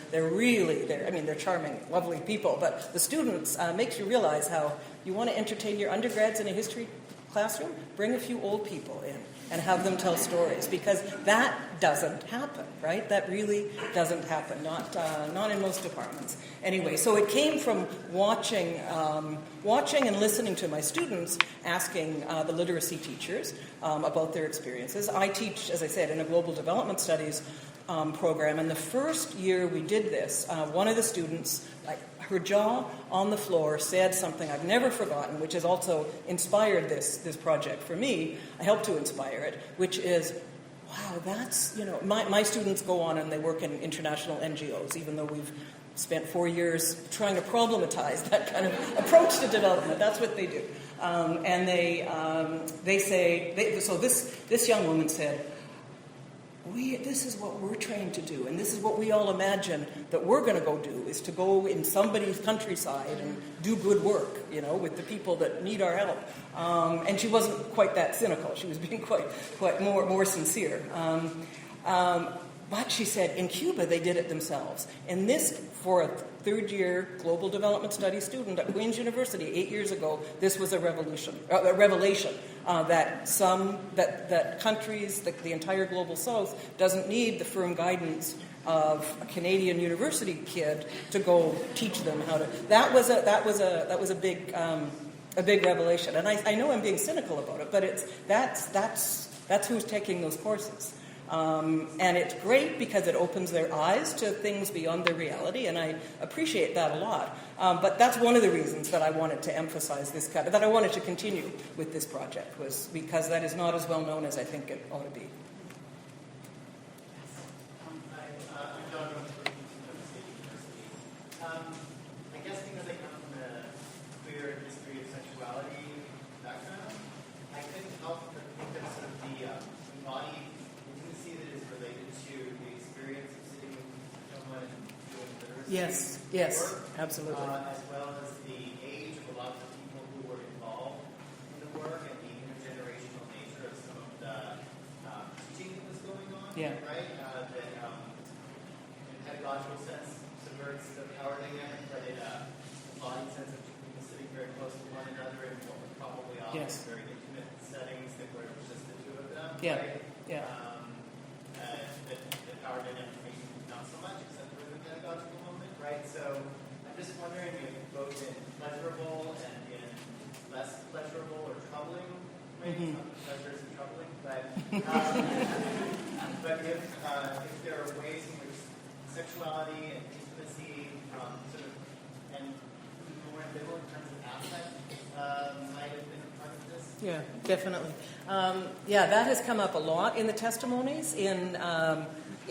charming, lovely people. But the students makes you realize how you want to entertain your undergrads in a history classroom, bring a few old people in and have them tell stories, because that doesn't happen, right? That really doesn't happen, not in most departments. Anyway, so it came from watching and listening to my students, asking the literacy teachers about their experiences. I teach, as I said, in a global development studies program, and the first year we did this, one of the students, her jaw on the floor, said something I've never forgotten, which has also inspired this project for me. I helped to inspire it, which is, wow, that's, my students go on and they work in international NGOs, even though we've spent 4 years trying to problematize that kind of approach to development. That's what they do. And they say, so this young woman said, this is what we're trained to do, and this is what we all imagine that we're going to go do, is to go in somebody's countryside and do good work, with the people that need our help. And she wasn't quite that cynical. She was being quite more sincere. But she said, in Cuba, they did it themselves. And this, for a third-year global development studies student at Queen's University 8 years ago, this was a revelation that countries, the entire global South, doesn't need the firm guidance of a Canadian university kid to go teach them how to. That was a big revelation. And I know I'm being cynical about it, but that's who's taking those courses. And it's great because it opens their eyes to things beyond their reality, and I appreciate that a lot. But that's one of the reasons that I wanted to emphasize that I wanted to continue with this project, was because that is not as well known as I think it ought to be. I'm John from State University. I guess because I come from a queer history of sexuality background, I couldn't help but think of sort of the embodied intimacy that is related to the experience of sitting with someone and doing literacy. Yes, work, absolutely. As well as the age of a lot of the people who were involved in the work, and the intergenerational nature of some of the teaching that was going on. Yeah. Right? That in a pedagogical sense subverts the power dynamic, but in a embodied sense of two people sitting very close to one another in what were probably often very intimate settings that were just the two of them. Yeah. Right? Yeah. The power dynamic maybe not so much, except for the pedagogical moment, right? So I'm just wondering if both in pleasurable and in less pleasurable or troubling ways, not that pleasure isn't troubling, but if there are ways in which sexuality and intimacy sort of, and more ambivalent in terms of affect, might have been a part of this. Yeah, definitely. Yeah, that has come up a lot in the testimonies, in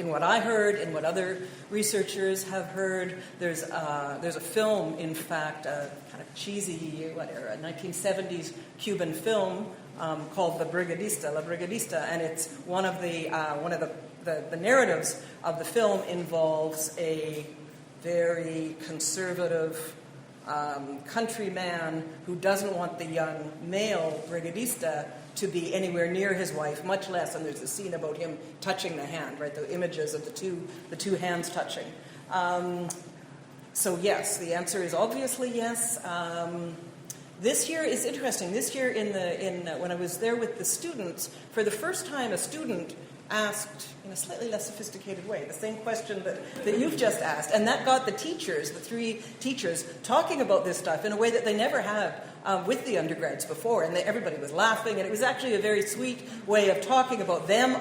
what I heard, in what other researchers have heard. There's a film, in fact, a kind of cheesy, a 1970s Cuban film called La Brigadista, and it's one of the narratives of the film involves a very conservative countryman who doesn't want the young male brigadista to be anywhere near his wife, much less, and there's a scene about him touching the hand, right, the images of the two hands touching. So yes, the answer is obviously yes. This year is interesting. This year when I was there with the students, for the first time a student asked in a slightly less sophisticated way the same question that you've just asked, and that got the teachers, the three teachers, talking about this stuff in a way that they never had with the undergrads before, and everybody was laughing, and it was actually a very sweet way of talking about them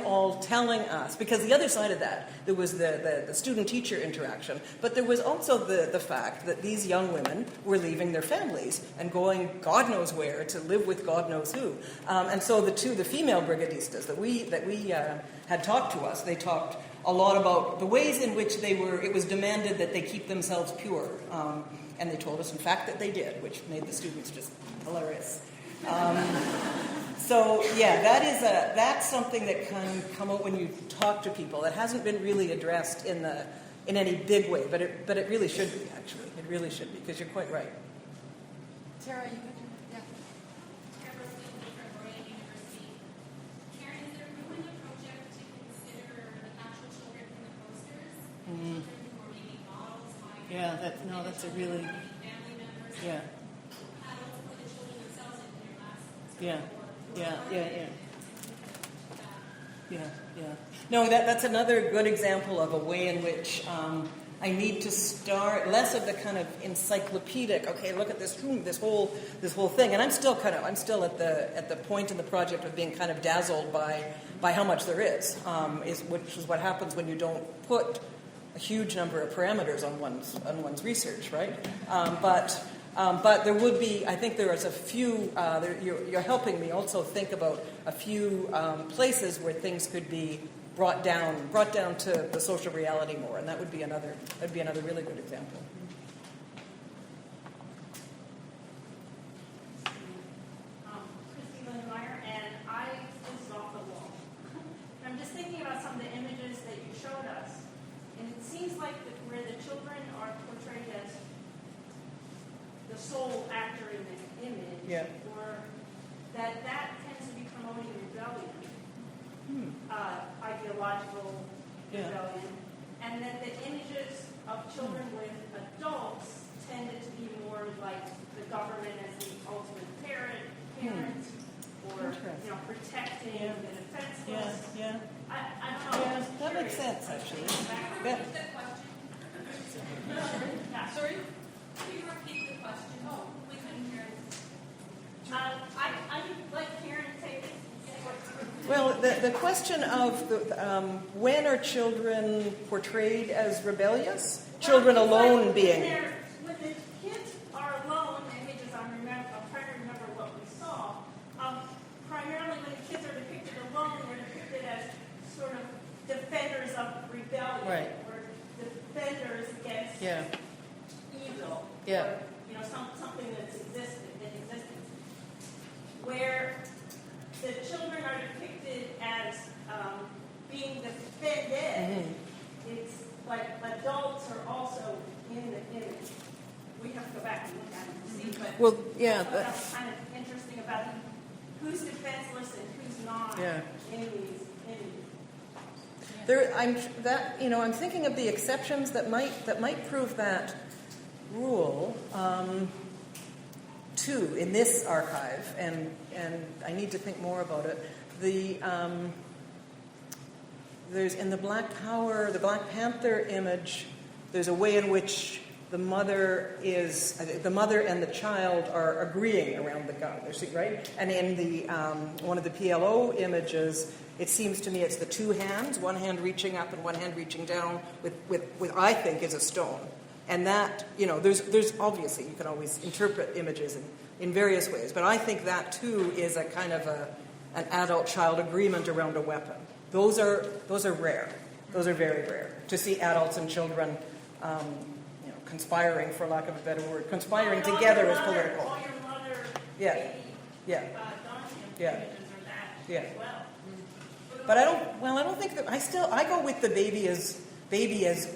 all telling us, because the other side of that, there was the student-teacher interaction, but there was also the fact that these young women were leaving their families and going God knows where to live with God knows who. And so the female brigadistas that we had talked to us, they talked a lot about the ways in which it was demanded that they keep themselves pure. And they told us, in fact, that they did, which made the students just hilarious. So yeah, that's something that can come out when you talk to people. That hasn't been really addressed in any big way, but it really should be, actually. It really should be, because you're quite right. Tara, you could, yeah. Karen, is there room in the project to consider the actual children in the posters? Children who are maybe models, Yeah, that's a really, family members, yeah. adults for the children themselves in their classes. Yeah. No, that's another good example of a way in which I need to start less of the kind of encyclopedic. Okay, look at this whole thing, and I'm still at the point in the project of being kind of dazzled by how much there is, which is what happens when you don't put a huge number of parameters on one's research, right? But there would be, I think there is a few, you're helping me also think about a few places where things could be brought down to the social reality more, and that'd be another really good example. Christy Lindmeyer, and I was off the wall. I'm just thinking about some of the images that you showed us, and it seems like where the children are portrayed as the sole actor in the image, or that tends to be promoting rebellion, ideological rebellion, and that the images of children with adults tended to be more like the government as the ultimate parent, or protecting the defenseless. I don't know. Yeah, that makes sense, actually. Yeah. Sorry? Can you repeat the question? Oh, we couldn't hear it. I'd like Karen to take it. Well, the question of when are children portrayed as rebellious? Children alone being. When the kids are alone, images I'm trying to remember what we saw. Primarily when the kids are depicted alone, they're depicted as sort of defenders of rebellion, Right. or defenders against evil, or something that's in existence. Where the children are depicted as being defended, it's like adults are also in the image. We have to go back and look at it to see, but that's kind of interesting about who's defenseless and who's not in these images. I'm thinking of the exceptions that might prove that rule. Too, in this archive, and I need to think more about it. There's in the Black Panther image, there's a way in which the mother and the child are agreeing around the gun, right? And in the one of the PLO images, it seems to me it's the two hands, one hand reaching up and one hand reaching down with I think is a stone. And that, there's obviously, you can always interpret images in in various ways. But I think that too is a kind of an adult-child agreement around a weapon. Those are rare. Those are very rare. To see adults and children, conspiring, for lack of a better word, conspiring together as political. All your mother, Yeah. baby, Yeah. Yeah. images are that Yeah. as well. But I don't think that I go with the baby as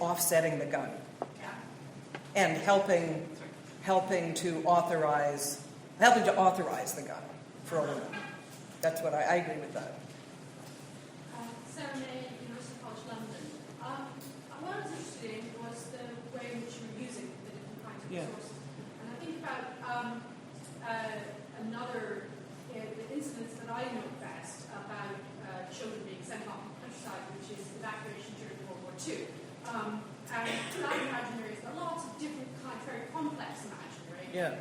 offsetting the gun and helping to authorize the gun for a woman. That's what I agree with that. Sarah May, University College London. What I was interested in was the way in which you were using the different kinds of resources. And I think about another incidents that I know best about children being sent off to the countryside, which is evacuation during World War II. And that imaginary is lots of different kinds, very complex imaginary, and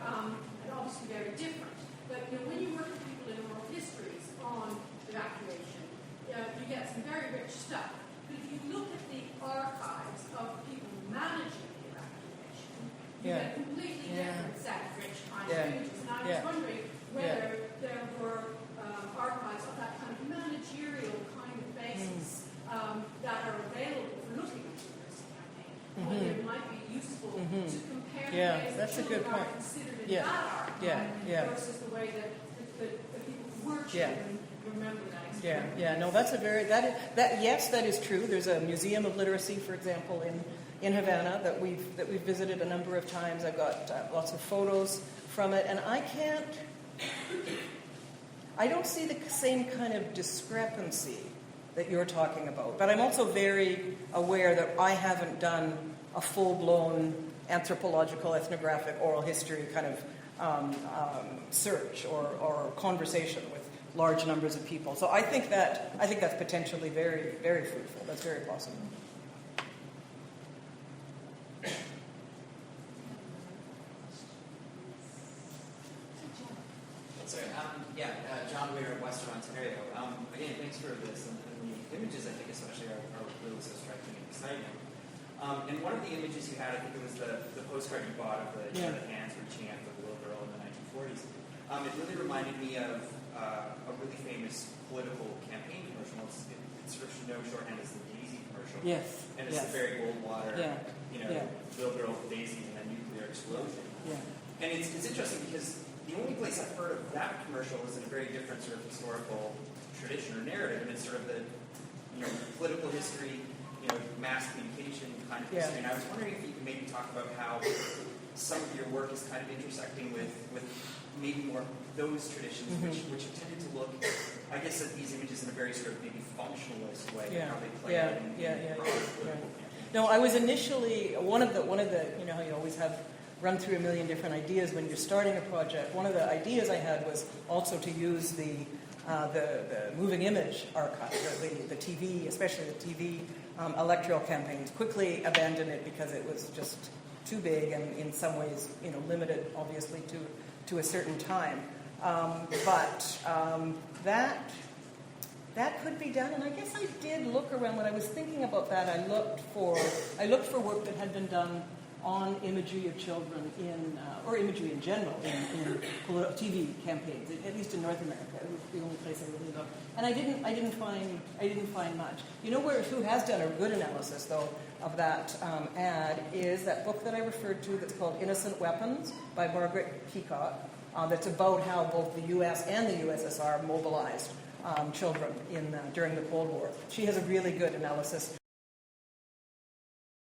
obviously very different. But when you work with people in oral histories on evacuation, you get some very rich stuff. But if you look at the archives of people managing the evacuation, you get a completely different set of rich kinds of images. And I was wondering whether there were archives of that kind of managerial kind of basis that are available for looking at the university campaign, whether it might be useful to compare the ways that children are considered in that archive versus the way that the people who were children remember that experience. No, that's that is true. There's a museum of literacy, for example, in Havana that we've visited a number of times. I've got lots of photos from it, and I don't see the same kind of discrepancy that you're talking about. But I'm also very aware that I haven't done a full-blown anthropological, ethnographic, oral history kind of search or conversation with large numbers of people. So I think that's potentially very, very fruitful. That's very possible. John Weir in Western Ontario. Again, thanks for this. And the images, I think, especially, are really so striking and exciting. And one of the images you had, I think it was the postcard you bought of the hands reaching out for the little girl in the 1940s. It really reminded me of a really famous political campaign commercial. It's sort of no shorthand as the Daisy commercial. Yes. And it's the Barry Goldwater, little girl with daisies and then nuclear explosion. Yeah. And it's interesting because the only place I've heard of that commercial is in a very different sort of historical tradition or narrative, and it's sort of the political history, mass communication kind of history. And I was wondering if you could maybe talk about how some of your work is kind of intersecting with maybe more those traditions, which have tended to look, I guess, at these images in a very sort of maybe functionalist way, how they play out in political campaigns. No, I was initially one of the how you always have run through a million different ideas when you're starting a project. One of the ideas I had was also to use the moving image archive, the TV, especially the TV electoral campaigns. Quickly abandoned it because it was just too big and in some ways, limited, obviously, to a certain time. But that could be done, and I guess I did look around when I was thinking about that. I looked for work that had been done on imagery of children or imagery in general in TV campaigns, at least in North America. It was the only place I really looked, and I didn't find much. Who has done a good analysis though of that ad is that book that I referred to that's called Innocent Weapons by Margaret Peacock. That's about how both the U.S. and the USSR mobilized children during the Cold War. She has a really good analysis